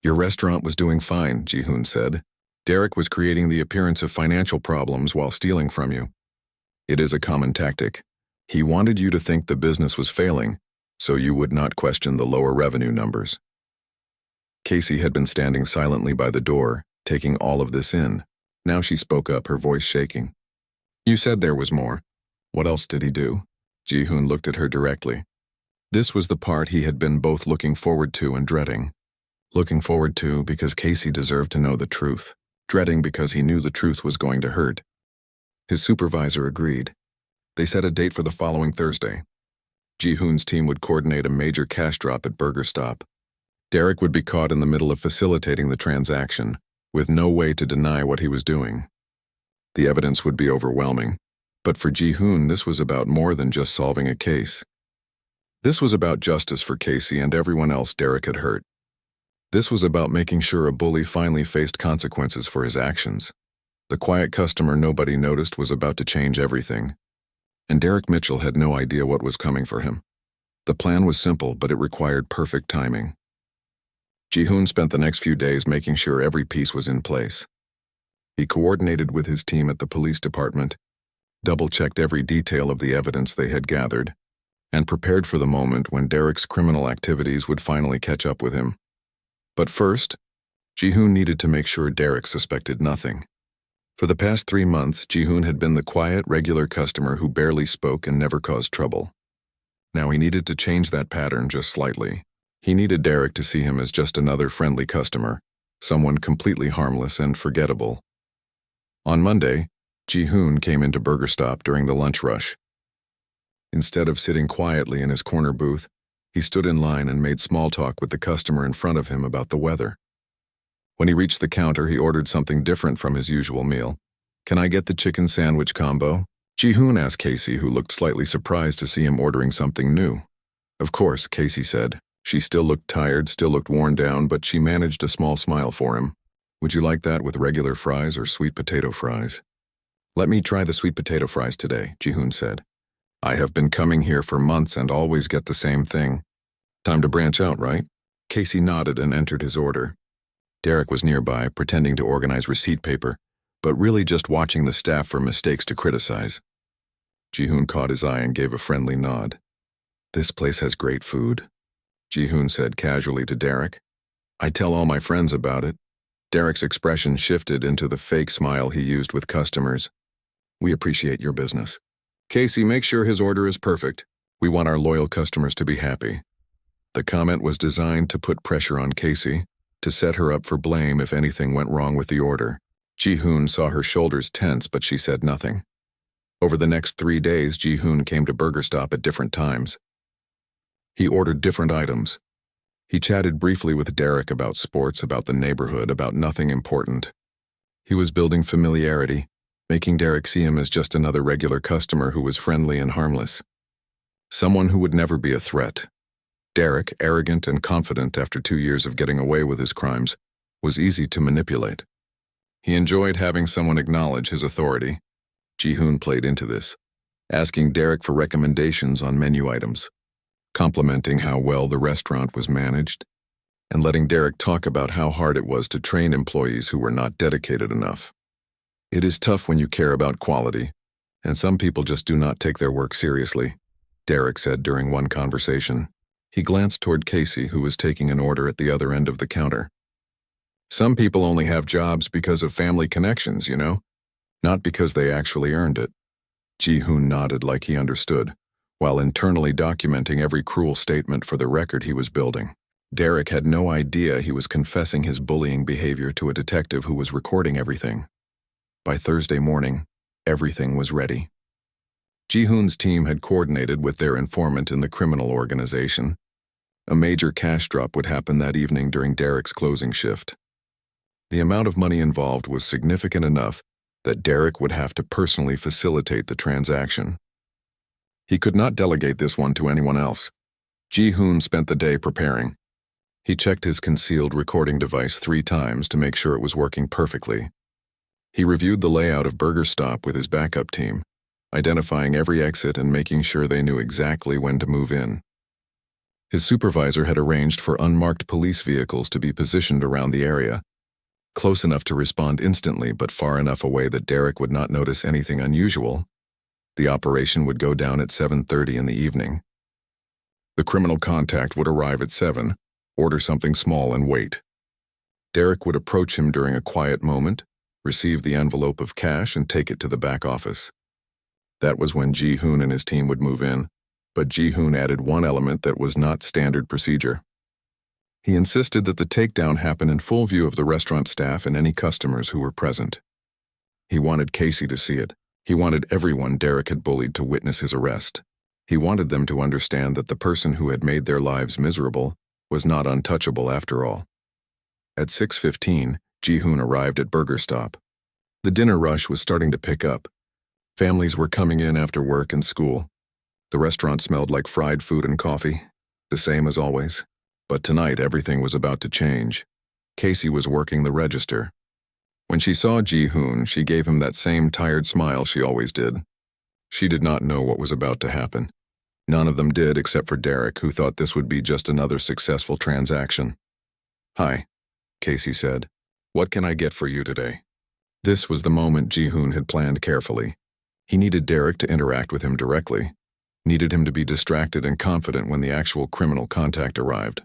"Your restaurant was doing fine," Ji-hoon said. "Derek was creating the appearance of financial problems while stealing from you. It is a common tactic. He wanted you to think the business was failing, so you would not question the lower revenue numbers." Casey had been standing silently by the door, taking all of this in. Now she spoke up, her voice shaking. "You said there was more. What else did he do?" Ji-hoon looked at her directly. This was the part he had been both looking forward to and dreading. Looking forward to because Casey deserved to know the truth. Dreading because he knew the truth was going to hurt. His supervisor agreed. They set a date for the following Thursday. Ji-hoon's team would coordinate a major cash drop at Burger Stop. Derek would be caught in the middle of facilitating the transaction, with no way to deny what he was doing. The evidence would be overwhelming, but for Ji-hoon this was about more than just solving a case. This was about justice for Casey and everyone else Derek had hurt. This was about making sure a bully finally faced consequences for his actions. The quiet customer nobody noticed was about to change everything. And Derek Mitchell had no idea what was coming for him. The plan was simple, but it required perfect timing. Ji-hoon spent the next few days making sure every piece was in place. He coordinated with his team at the police department, double-checked every detail of the evidence they had gathered, and prepared for the moment when Derek's criminal activities would finally catch up with him. But first, Ji-hoon needed to make sure Derek suspected nothing. For the past 3 months, Ji-hoon had been the quiet, regular customer who barely spoke and never caused trouble. Now he needed to change that pattern just slightly. He needed Derek to see him as just another friendly customer, someone completely harmless and forgettable. On Monday, Ji-hoon came into Burger Stop during the lunch rush. Instead of sitting quietly in his corner booth, He stood in line and made small talk with the customer in front of him about the weather. When he reached the counter, he ordered something different from his usual meal. "Can I get the chicken sandwich combo?" Ji-hoon asked Casey, who looked slightly surprised to see him ordering something new. "Of course," Casey said. She still looked tired, still looked worn down, but she managed a small smile for him. "Would you like that with regular fries or sweet potato fries?" "Let me try the sweet potato fries today," Ji-hoon said. "I have been coming here for months and always get the same thing." "Time to branch out, right?" Casey nodded and entered his order. Derek was nearby, pretending to organize receipt paper, but really just watching the staff for mistakes to criticize. Ji-hoon caught his eye and gave a friendly nod. "This place has great food," Ji-hoon said casually to Derek. "I tell all my friends about it." Derek's expression shifted into the fake smile he used with customers. "We appreciate your business. Casey, make sure his order is perfect. We want our loyal customers to be happy." The comment was designed to put pressure on Casey, to set her up for blame if anything went wrong with the order. Ji-hoon saw her shoulders tense, but she said nothing. Over the next 3 days, Ji-hoon came to Burger Stop at different times. He ordered different items. He chatted briefly with Derek about sports, about the neighborhood, about nothing important. He was building familiarity, making Derek see him as just another regular customer who was friendly and harmless. Someone who would never be a threat. Derek, arrogant and confident after 2 years of getting away with his crimes, was easy to manipulate. He enjoyed having someone acknowledge his authority. Ji-hoon played into this, asking Derek for recommendations on menu items, complimenting how well the restaurant was managed, and letting Derek talk about how hard it was to train employees who were not dedicated enough. "It is tough when you care about quality, and some people just do not take their work seriously," Derek said during one conversation. He glanced toward Casey, who was taking an order at the other end of the counter. "Some people only have jobs because of family connections, you know? Not because they actually earned it." Ji-hoon nodded like he understood, while internally documenting every cruel statement for the record he was building. Derek had no idea he was confessing his bullying behavior to a detective who was recording everything. By Thursday morning, everything was ready. Ji-hoon's team had coordinated with their informant in the criminal organization. A major cash drop would happen that evening during Derek's closing shift. The amount of money involved was significant enough that Derek would have to personally facilitate the transaction. He could not delegate this one to anyone else. Ji-hoon spent the day preparing. He checked his concealed recording device 3 times to make sure it was working perfectly. He reviewed the layout of Burger Stop with his backup team, identifying every exit and making sure they knew exactly when to move in. His supervisor had arranged for unmarked police vehicles to be positioned around the area, close enough to respond instantly but far enough away that Derek would not notice anything unusual. The operation would go down at 7:30 in the evening. The criminal contact would arrive at 7, order something small and wait. Derek would approach him during a quiet moment, receive the envelope of cash and take it to the back office. That was when Ji-hoon and his team would move in, but Ji-hoon added one element that was not standard procedure. He insisted that the takedown happen in full view of the restaurant staff and any customers who were present. He wanted Casey to see it. He wanted everyone Derek had bullied to witness his arrest. He wanted them to understand that the person who had made their lives miserable was not untouchable after all. At 6:15, Ji-hoon arrived at Burger Stop. The dinner rush was starting to pick up. Families were coming in after work and school. The restaurant smelled like fried food and coffee, the same as always. But tonight everything was about to change. Casey was working the register. When she saw Ji-hoon, she gave him that same tired smile she always did. She did not know what was about to happen. None of them did except for Derek, who thought this would be just another successful transaction. "Hi," Casey said. "What can I get for you today?" This was the moment Ji-hoon had planned carefully. He needed Derek to interact with him directly, needed him to be distracted and confident when the actual criminal contact arrived.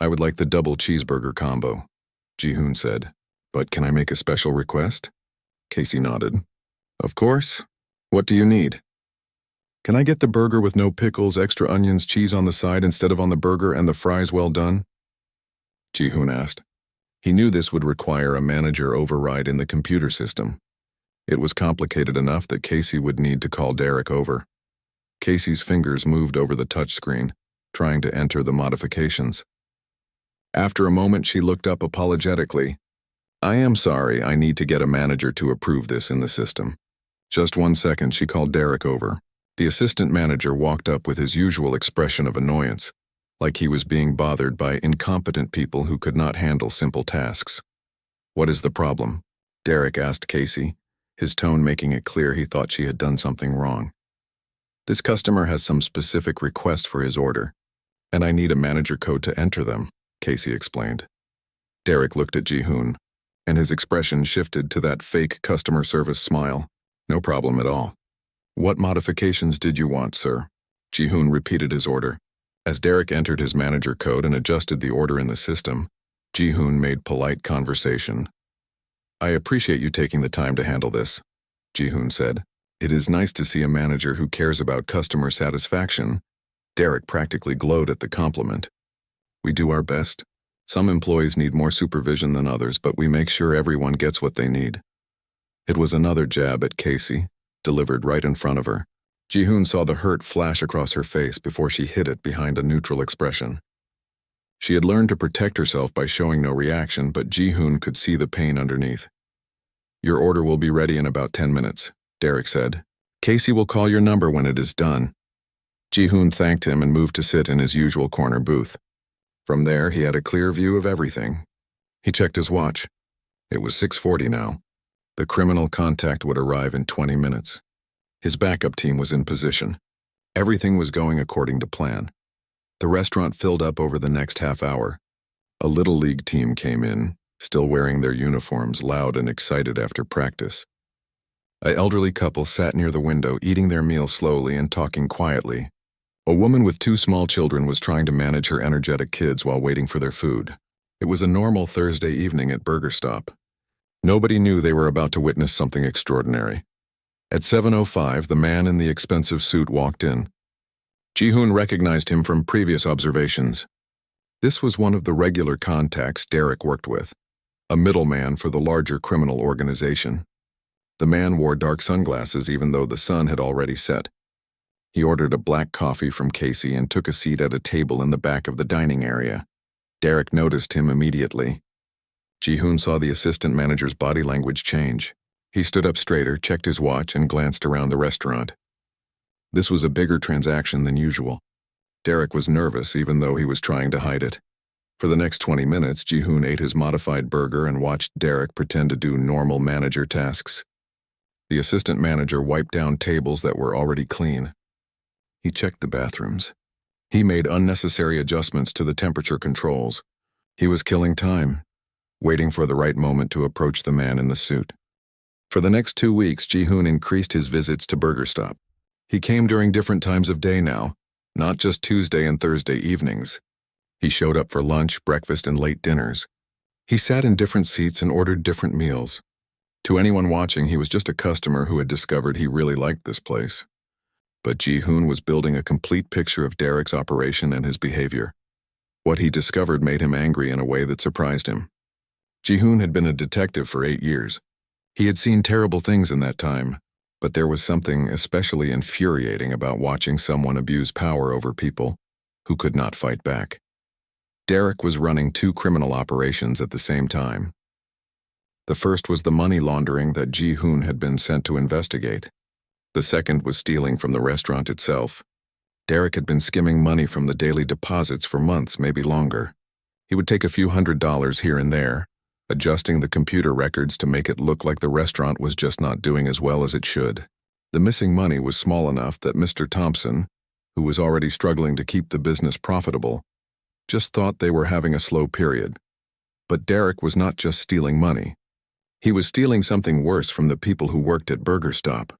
"I would like the double cheeseburger combo," Ji-hoon said. "But can I make a special request?" Casey nodded. "Of course. What do you need?" "Can I get the burger with no pickles, extra onions, cheese on the side instead of on the burger, and the fries well done?" Ji-hoon asked. He knew this would require a manager override in the computer system. It was complicated enough that Casey would need to call Derek over. Casey's fingers moved over the touchscreen, trying to enter the modifications. After a moment, she looked up apologetically. "I am sorry, I need to get a manager to approve this in the system." Just 1 second, she called Derek over. The assistant manager walked up with his usual expression of annoyance, like he was being bothered by incompetent people who could not handle simple tasks. "What is the problem?" Derek asked Casey, his tone making it clear he thought she had done something wrong. "This customer has some specific request for his order, and I need a manager code to enter them," Casey explained. Derek looked at Ji-hoon, and his expression shifted to that fake customer service smile. "No problem at all." "What modifications did you want, sir?" Ji-hoon repeated his order. As Derek entered his manager code and adjusted the order in the system, Ji-hoon made polite conversation. "I appreciate you taking the time to handle this," Ji-hoon said. "It is nice to see a manager who cares about customer satisfaction." Derek practically glowed at the compliment. "We do our best. Some employees need more supervision than others, but we make sure everyone gets what they need." It was another jab at Casey, delivered right in front of her. Ji-hoon saw the hurt flash across her face before she hid it behind a neutral expression. She had learned to protect herself by showing no reaction, but Ji-hoon could see the pain underneath. "Your order will be ready in about 10 minutes, Derek said. "Casey will call your number when it is done." Ji-hoon thanked him and moved to sit in his usual corner booth. From there, he had a clear view of everything. He checked his watch. It was 6:40 now. The criminal contact would arrive in 20 minutes. His backup team was in position. Everything was going according to plan. The restaurant filled up over the next half hour. A Little League team came in, still wearing their uniforms, loud and excited after practice. An elderly couple sat near the window, eating their meal slowly and talking quietly. A woman with 2 small children was trying to manage her energetic kids while waiting for their food. It was a normal Thursday evening at Burger Stop. Nobody knew they were about to witness something extraordinary. At 7:05, the man in the expensive suit walked in. Ji-hoon recognized him from previous observations. This was one of the regular contacts Derek worked with, a middleman for the larger criminal organization. The man wore dark sunglasses even though the sun had already set. He ordered a black coffee from Casey and took a seat at a table in the back of the dining area. Derek noticed him immediately. Ji-hoon saw the assistant manager's body language change. He stood up straighter, checked his watch, and glanced around the restaurant. This was a bigger transaction than usual. Derek was nervous even though he was trying to hide it. For the next 20 minutes, Ji-hoon ate his modified burger and watched Derek pretend to do normal manager tasks. The assistant manager wiped down tables that were already clean. He checked the bathrooms. He made unnecessary adjustments to the temperature controls. He was killing time, waiting for the right moment to approach the man in the suit. For the next 2 weeks, Ji-hoon increased his visits to Burger Stop. He came during different times of day now, not just Tuesday and Thursday evenings. He showed up for lunch, breakfast, and late dinners. He sat in different seats and ordered different meals. To anyone watching, he was just a customer who had discovered he really liked this place. But Ji-hoon was building a complete picture of Derek's operation and his behavior. What he discovered made him angry in a way that surprised him. Ji-hoon had been a detective for 8 years. He had seen terrible things in that time, but there was something especially infuriating about watching someone abuse power over people who could not fight back. Derek was running 2 criminal operations at the same time. The first was the money laundering that Ji-hoon had been sent to investigate. The second was stealing from the restaurant itself. Derek had been skimming money from the daily deposits for months, maybe longer. He would take a few $100s here and there, adjusting the computer records to make it look like the restaurant was just not doing as well as it should. The missing money was small enough that Mr. Thompson, who was already struggling to keep the business profitable, just thought they were having a slow period. But Derek was not just stealing money. He was stealing something worse from the people who worked at Burger Stop.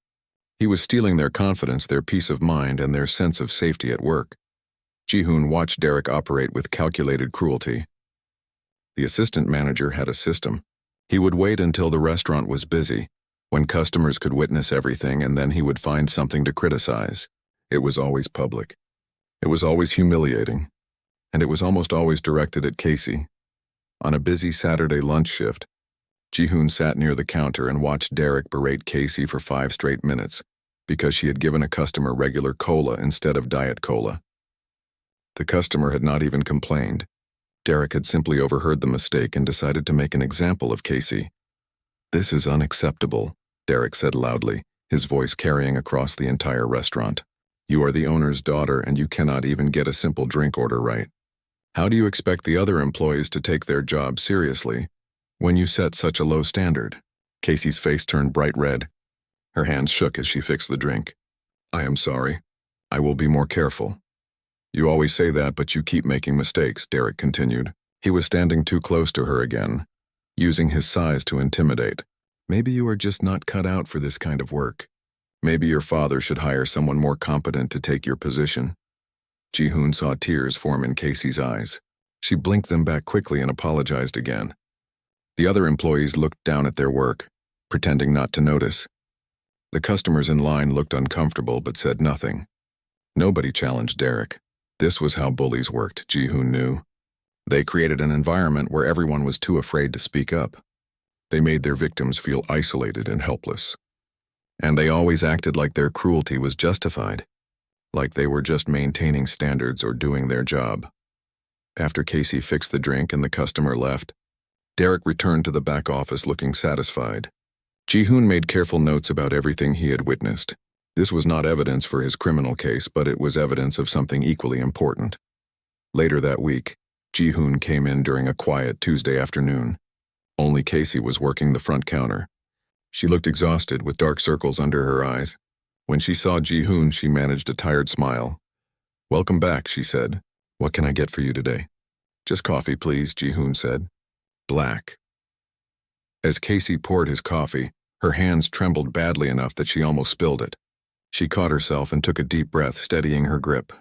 He was stealing their confidence, their peace of mind, and their sense of safety at work. Ji-hoon watched Derek operate with calculated cruelty. The assistant manager had a system. He would wait until the restaurant was busy, when customers could witness everything, and then he would find something to criticize. It was always public. It was always humiliating. And it was almost always directed at Casey. On a busy Saturday lunch shift, Ji-hoon sat near the counter and watched Derek berate Casey for 5 straight minutes because she had given a customer regular cola instead of Diet Cola. The customer had not even complained. Derek had simply overheard the mistake and decided to make an example of Casey. "This is unacceptable," Derek said loudly, his voice carrying across the entire restaurant. "You are the owner's daughter and you cannot even get a simple drink order right. How do you expect the other employees to take their job seriously when you set such a low standard?" Casey's face turned bright red. Her hands shook as she fixed the drink. "I am sorry. I will be more careful." "You always say that, but you keep making mistakes," Derek continued. He was standing too close to her again, using his size to intimidate. "Maybe you are just not cut out for this kind of work. Maybe your father should hire someone more competent to take your position." Ji-hoon saw tears form in Casey's eyes. She blinked them back quickly and apologized again. The other employees looked down at their work, pretending not to notice. The customers in line looked uncomfortable but said nothing. Nobody challenged Derek. This was how bullies worked, Ji-hoon knew. They created an environment where everyone was too afraid to speak up. They made their victims feel isolated and helpless. And they always acted like their cruelty was justified, like they were just maintaining standards or doing their job. After Casey fixed the drink and the customer left, Derek returned to the back office looking satisfied. Ji-hoon made careful notes about everything he had witnessed. This was not evidence for his criminal case, but it was evidence of something equally important. Later that week, Ji-hoon came in during a quiet Tuesday afternoon. Only Casey was working the front counter. She looked exhausted with dark circles under her eyes. When she saw Ji-hoon, she managed a tired smile. "Welcome back," she said. "What can I get for you today?" "Just coffee, please," Ji-hoon said. "Black." As Casey poured his coffee, her hands trembled badly enough that she almost spilled it. She caught herself and took a deep breath, steadying her grip.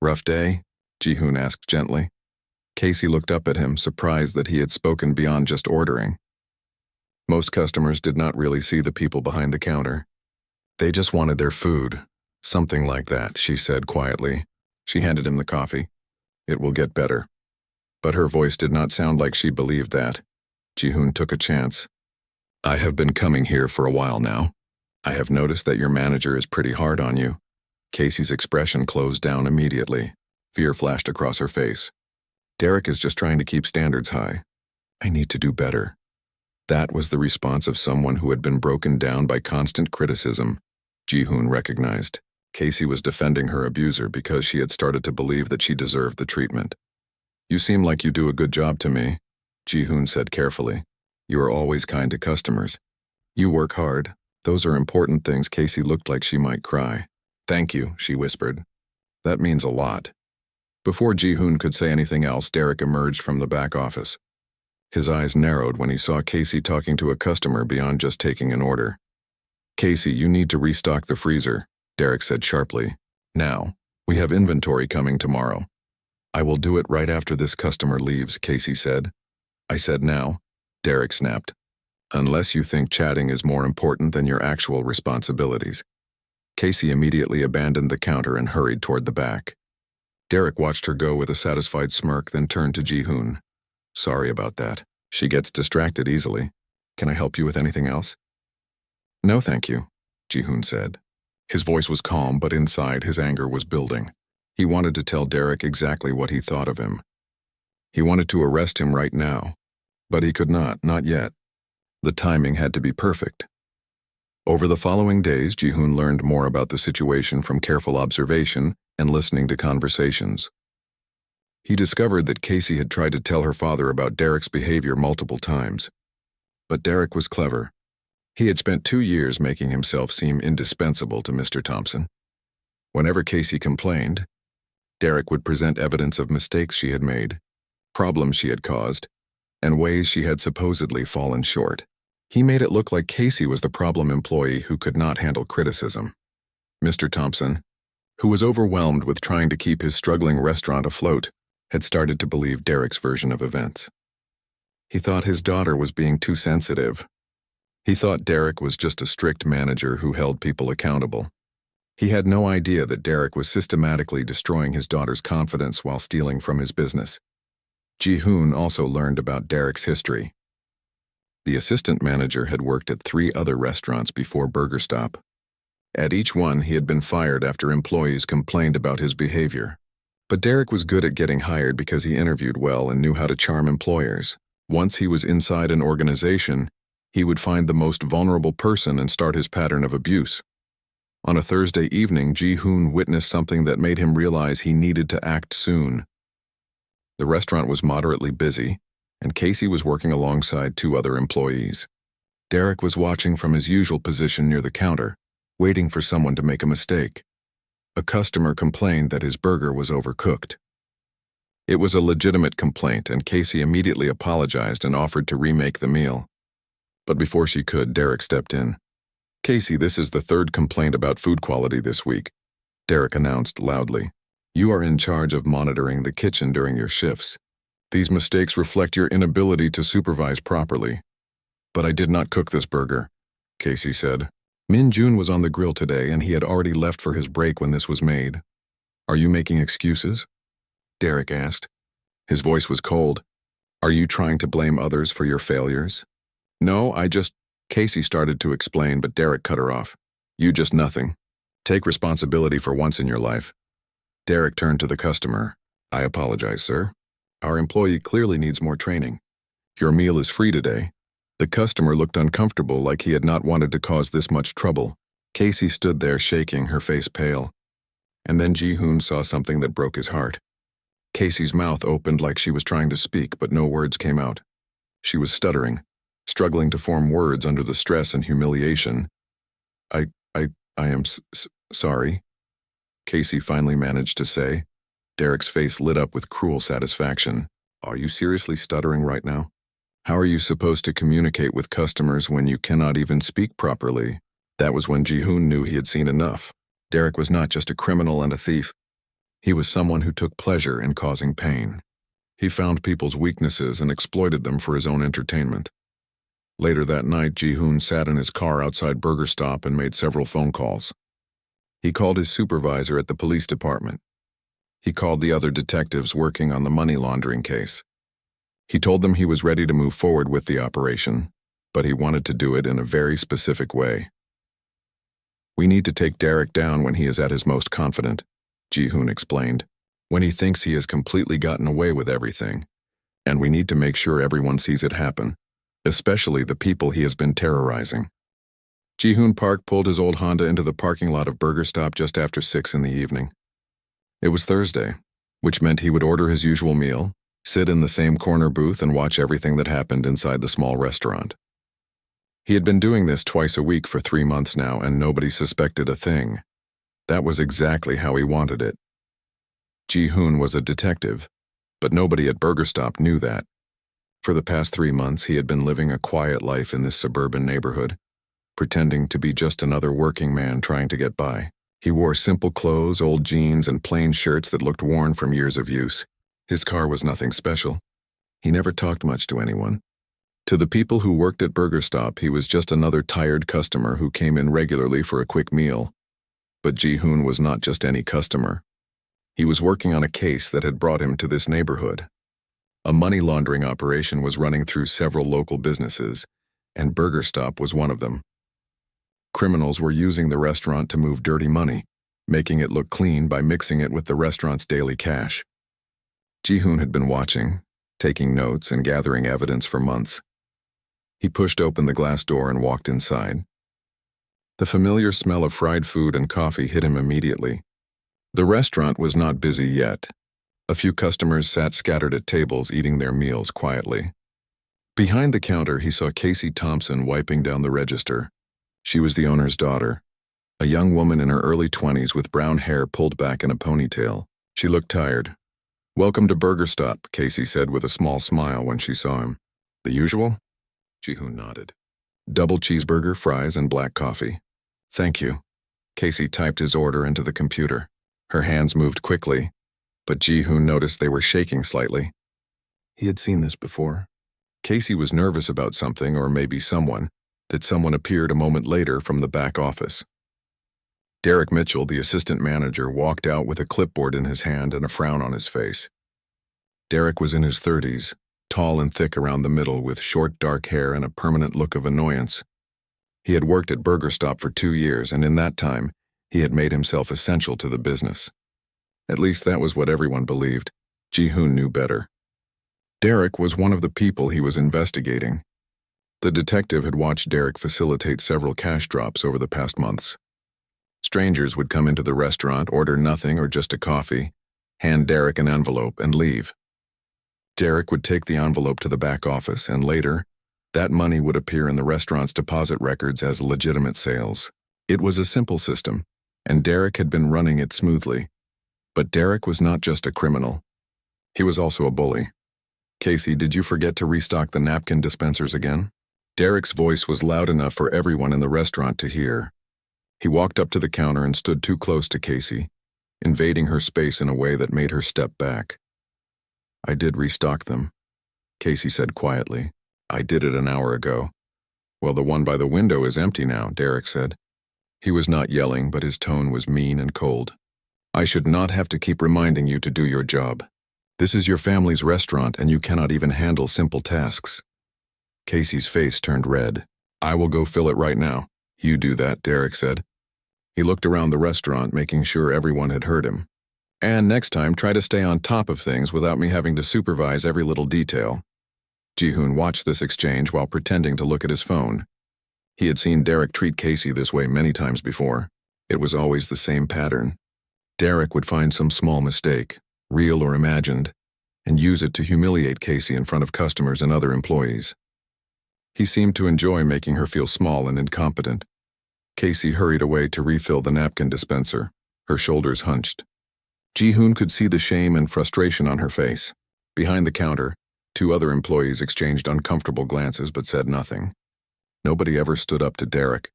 "Rough day?" Ji-hoon asked gently. Casey looked up at him, surprised that he had spoken beyond just ordering. Most customers did not really see the people behind the counter. They just wanted their food. "Something like that," she said quietly. She handed him the coffee. "It will get better." But her voice did not sound like she believed that. Ji-hoon took a chance. "I have been coming here for a while now. I have noticed that your manager is pretty hard on you." Casey's expression closed down immediately. Fear flashed across her face. "Derek is just trying to keep standards high. I need to do better." That was the response of someone who had been broken down by constant criticism. Ji-hoon recognized. Casey was defending her abuser because she had started to believe that she deserved the treatment. "You seem like you do a good job to me," Ji-hoon said carefully. "You are always kind to customers. You work hard. Those are important things." Casey looked like she might cry. "Thank you," she whispered. "That means a lot." Before Ji-hoon could say anything else, Derek emerged from the back office. His eyes narrowed when he saw Casey talking to a customer beyond just taking an order. "Casey, you need to restock the freezer," Derek said sharply. "Now. We have inventory coming tomorrow." "I will do it right after this customer leaves," Casey said. "I said now," Derek snapped. "Unless you think chatting is more important than your actual responsibilities." Casey immediately abandoned the counter and hurried toward the back. Derek watched her go with a satisfied smirk, then turned to Ji-hoon. "Sorry about that. She gets distracted easily. Can I help you with anything else?" "No, thank you," Ji-hoon said. His voice was calm, but inside his anger was building. He wanted to tell Derek exactly what he thought of him. He wanted to arrest him right now, but he could not yet. The timing had to be perfect. Over the following days, Ji-hoon learned more about the situation from careful observation and listening to conversations. He discovered that Casey had tried to tell her father about Derek's behavior multiple times. But Derek was clever. He had spent 2 years making himself seem indispensable to Mr. Thompson. Whenever Casey complained, Derek would present evidence of mistakes she had made, problems she had caused, and ways she had supposedly fallen short. He made it look like Casey was the problem employee who could not handle criticism. Mr. Thompson, who was overwhelmed with trying to keep his struggling restaurant afloat, had started to believe Derek's version of events. He thought his daughter was being too sensitive. He thought Derek was just a strict manager who held people accountable. He had no idea that Derek was systematically destroying his daughter's confidence while stealing from his business. Ji-hoon also learned about Derek's history. The assistant manager had worked at 3 other restaurants before Burger Stop. At each one, he had been fired after employees complained about his behavior. But Derek was good at getting hired because he interviewed well and knew how to charm employers. Once he was inside an organization, he would find the most vulnerable person and start his pattern of abuse. On a Thursday evening, Ji-hoon witnessed something that made him realize he needed to act soon. The restaurant was moderately busy, and Casey was working alongside two other employees. Derek was watching from his usual position near the counter, waiting for someone to make a mistake. A customer complained that his burger was overcooked. It was a legitimate complaint, and Casey immediately apologized and offered to remake the meal. But before she could, Derek stepped in. "Casey, this is the third complaint about food quality this week," Derek announced loudly. "You are in charge of monitoring the kitchen during your shifts. These mistakes reflect your inability to supervise properly." "But I did not cook this burger," Casey said. "Min Jun was on the grill today and he had already left for his break when this was made." "Are you making excuses?" Derek asked. His voice was cold. "Are you trying to blame others for your failures?" "No, Casey started to explain, but Derek cut her off. "You just nothing. Take responsibility for once in your life." Derek turned to the customer. "I apologize, sir. Our employee clearly needs more training. Your meal is free today." The customer looked uncomfortable, like he had not wanted to cause this much trouble. Casey stood there shaking, her face pale. And then Ji-hoon saw something that broke his heart. Casey's mouth opened like she was trying to speak, but no words came out. She was stuttering, struggling to form words under the stress and humiliation. I am sorry," Casey finally managed to say. Derek's face lit up with cruel satisfaction. "Are you seriously stuttering right now? How are you supposed to communicate with customers when you cannot even speak properly?" That was when Ji-hoon knew he had seen enough. Derek was not just a criminal and a thief. He was someone who took pleasure in causing pain. He found people's weaknesses and exploited them for his own entertainment. Later that night, Ji-hoon sat in his car outside Burger Stop and made several phone calls. He called his supervisor at the police department. He called the other detectives working on the money laundering case. He told them he was ready to move forward with the operation, but he wanted to do it in a very specific way. "We need to take Derek down when he is at his most confident," Ji-hoon explained, "when he thinks he has completely gotten away with everything. And we need to make sure everyone sees it happen, especially the people he has been terrorizing." Ji-hoon Park pulled his old Honda into the parking lot of Burger Stop just after 6 in the evening. It was Thursday, which meant he would order his usual meal, sit in the same corner booth and watch everything that happened inside the small restaurant. He had been doing this twice a week for 3 months now, and nobody suspected a thing. That was exactly how he wanted it. Ji-hoon was a detective, but nobody at Burger Stop knew that. For the past 3 months, he had been living a quiet life in this suburban neighborhood, pretending to be just another working man trying to get by. He wore simple clothes, old jeans, and plain shirts that looked worn from years of use. His car was nothing special. He never talked much to anyone. To the people who worked at Burger Stop, he was just another tired customer who came in regularly for a quick meal. But Ji-hoon was not just any customer. He was working on a case that had brought him to this neighborhood. A money laundering operation was running through several local businesses, and Burger Stop was one of them. Criminals were using the restaurant to move dirty money, making it look clean by mixing it with the restaurant's daily cash. Ji-hoon had been watching, taking notes and gathering evidence for months. He pushed open the glass door and walked inside. The familiar smell of fried food and coffee hit him immediately. The restaurant was not busy yet. A few customers sat scattered at tables eating their meals quietly. Behind the counter, he saw Casey Thompson wiping down the register. She was the owner's daughter, a young woman in her early 20s with brown hair pulled back in a ponytail. She looked tired. "Welcome to Burger Stop," Casey said with a small smile when she saw him. "The usual?" Ji-hoon nodded. "Double cheeseburger, fries, and black coffee." "Thank you." Casey typed his order into the computer. Her hands moved quickly, but Ji-hoon noticed they were shaking slightly. He had seen this before. Casey was nervous about something, or maybe someone, that someone appeared a moment later from the back office. Derek Mitchell, the assistant manager, walked out with a clipboard in his hand and a frown on his face. Derek was in his 30s, tall and thick around the middle with short dark hair and a permanent look of annoyance. He had worked at Burger Stop for 2 years, and in that time, he had made himself essential to the business. At least that was what everyone believed. Ji-hoon knew better. Derek was one of the people he was investigating. The detective had watched Derek facilitate several cash drops over the past months. Strangers would come into the restaurant, order nothing or just a coffee, hand Derek an envelope, and leave. Derek would take the envelope to the back office, and later, that money would appear in the restaurant's deposit records as legitimate sales. It was a simple system, and Derek had been running it smoothly. But Derek was not just a criminal. He was also a bully. "Casey, did you forget to restock the napkin dispensers again?" Derek's voice was loud enough for everyone in the restaurant to hear. He walked up to the counter and stood too close to Casey, invading her space in a way that made her step back. "I did restock them," Casey said quietly. "I did it an hour ago." "Well, the one by the window is empty now," Derek said. He was not yelling, but his tone was mean and cold. "I should not have to keep reminding you to do your job. This is your family's restaurant, and you cannot even handle simple tasks." Casey's face turned red. "I will go fill it right now." "You do that," Derek said. He looked around the restaurant, making sure everyone had heard him. "And next time, try to stay on top of things without me having to supervise every little detail." Ji-hoon watched this exchange while pretending to look at his phone. He had seen Derek treat Casey this way many times before. It was always the same pattern. Derek would find some small mistake, real or imagined, and use it to humiliate Casey in front of customers and other employees. He seemed to enjoy making her feel small and incompetent. Casey hurried away to refill the napkin dispenser, her shoulders hunched. Ji-hoon could see the shame and frustration on her face. Behind the counter, 2 other employees exchanged uncomfortable glances but said nothing. Nobody ever stood up to Derek.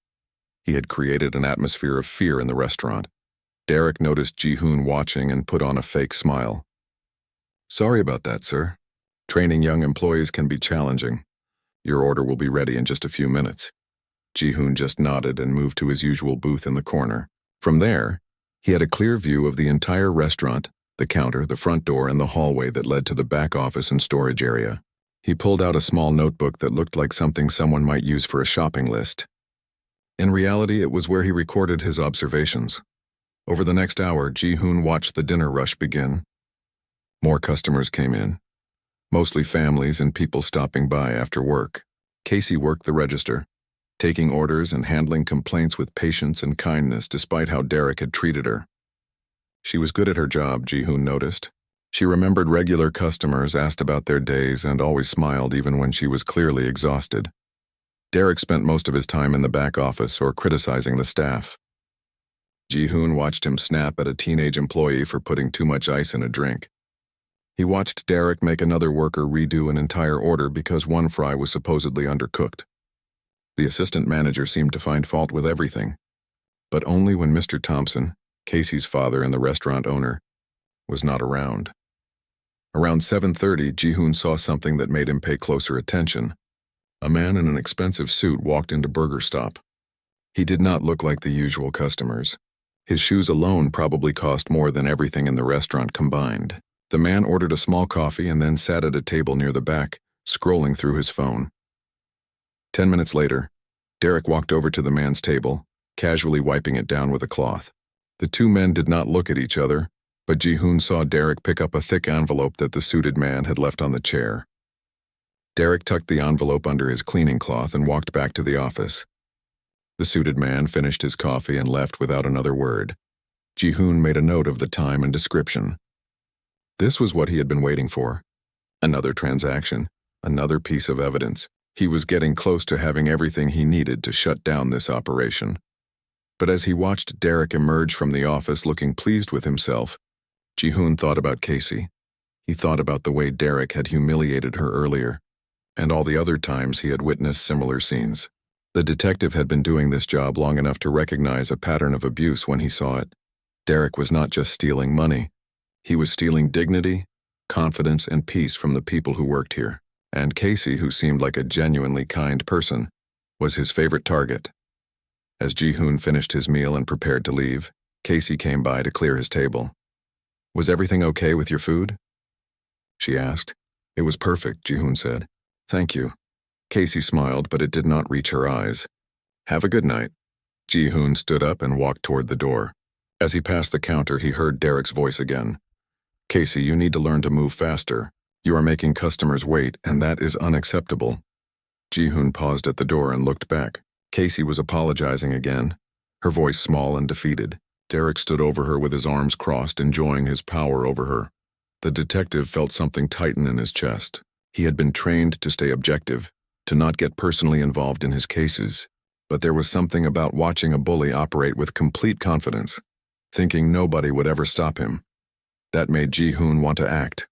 He had created an atmosphere of fear in the restaurant. Derek noticed Ji-hoon watching and put on a fake smile. "Sorry about that, sir. Training young employees can be challenging. Your order will be ready in just a few minutes." Ji-hoon just nodded and moved to his usual booth in the corner. From there, he had a clear view of the entire restaurant, the counter, the front door, and the hallway that led to the back office and storage area. He pulled out a small notebook that looked like something someone might use for a shopping list. In reality, it was where he recorded his observations. Over the next hour, Ji-hoon watched the dinner rush begin. More customers came in, mostly families and people stopping by after work. Casey worked the register, taking orders and handling complaints with patience and kindness despite how Derek had treated her. She was good at her job, Ji-hoon noticed. She remembered regular customers, asked about their days, and always smiled even when she was clearly exhausted. Derek spent most of his time in the back office or criticizing the staff. Ji-hoon watched him snap at a teenage employee for putting too much ice in a drink. He watched Derek make another worker redo an entire order because one fry was supposedly undercooked. The assistant manager seemed to find fault with everything, but only when Mr. Thompson, Casey's father and the restaurant owner, was not around. Around 7:30, Ji-hoon saw something that made him pay closer attention. A man in an expensive suit walked into Burger Stop. He did not look like the usual customers. His shoes alone probably cost more than everything in the restaurant combined. The man ordered a small coffee and then sat at a table near the back, scrolling through his phone. 10 minutes later, Derek walked over to the man's table, casually wiping it down with a cloth. The 2 men did not look at each other, but Ji-hoon saw Derek pick up a thick envelope that the suited man had left on the chair. Derek tucked the envelope under his cleaning cloth and walked back to the office. The suited man finished his coffee and left without another word. Ji-hoon made a note of the time and description. This was what he had been waiting for. Another transaction, another piece of evidence. He was getting close to having everything he needed to shut down this operation. But as he watched Derek emerge from the office looking pleased with himself, Ji-hoon thought about Casey. He thought about the way Derek had humiliated her earlier, and all the other times he had witnessed similar scenes. The detective had been doing this job long enough to recognize a pattern of abuse when he saw it. Derek was not just stealing money. He was stealing dignity, confidence, and peace from the people who worked here. And Casey, who seemed like a genuinely kind person, was his favorite target. As Ji-hoon finished his meal and prepared to leave, Casey came by to clear his table. "Was everything okay with your food?" she asked. "It was perfect," Ji-hoon said. "Thank you." Casey smiled, but it did not reach her eyes. "Have a good night." Ji-hoon stood up and walked toward the door. As he passed the counter, he heard Derek's voice again. Casey, you need to learn to move faster. You are making customers wait, and that is unacceptable. Ji-hoon paused at the door and looked back. Casey was apologizing again, her voice small and defeated. Derek stood over her with his arms crossed, enjoying his power over her. The detective felt something tighten in his chest. He had been trained to stay objective, to not get personally involved in his cases. But there was something about watching a bully operate with complete confidence, thinking nobody would ever stop him. That made Ji-hoon want to act.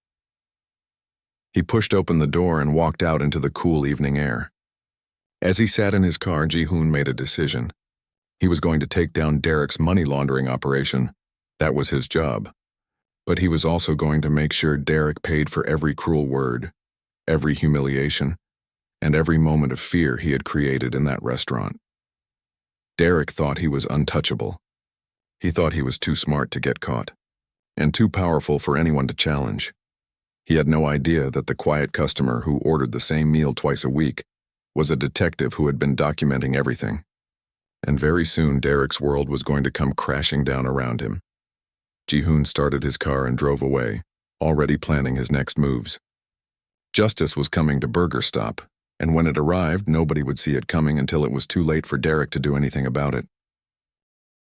He pushed open the door and walked out into the cool evening air. As he sat in his car, Ji-hoon made a decision. He was going to take down Derek's money laundering operation. That was his job. But he was also going to make sure Derek paid for every cruel word, every humiliation, and every moment of fear he had created in that restaurant. Derek thought he was untouchable. He thought he was too smart to get caught, and too powerful for anyone to challenge. He had no idea that the quiet customer who ordered the same meal twice a week was a detective who had been documenting everything. And very soon Derek's world was going to come crashing down around him. Ji-hoon started his car and drove away, already planning his next moves. Justice was coming to Burger Stop, and when it arrived, nobody would see it coming until it was too late for Derek to do anything about it.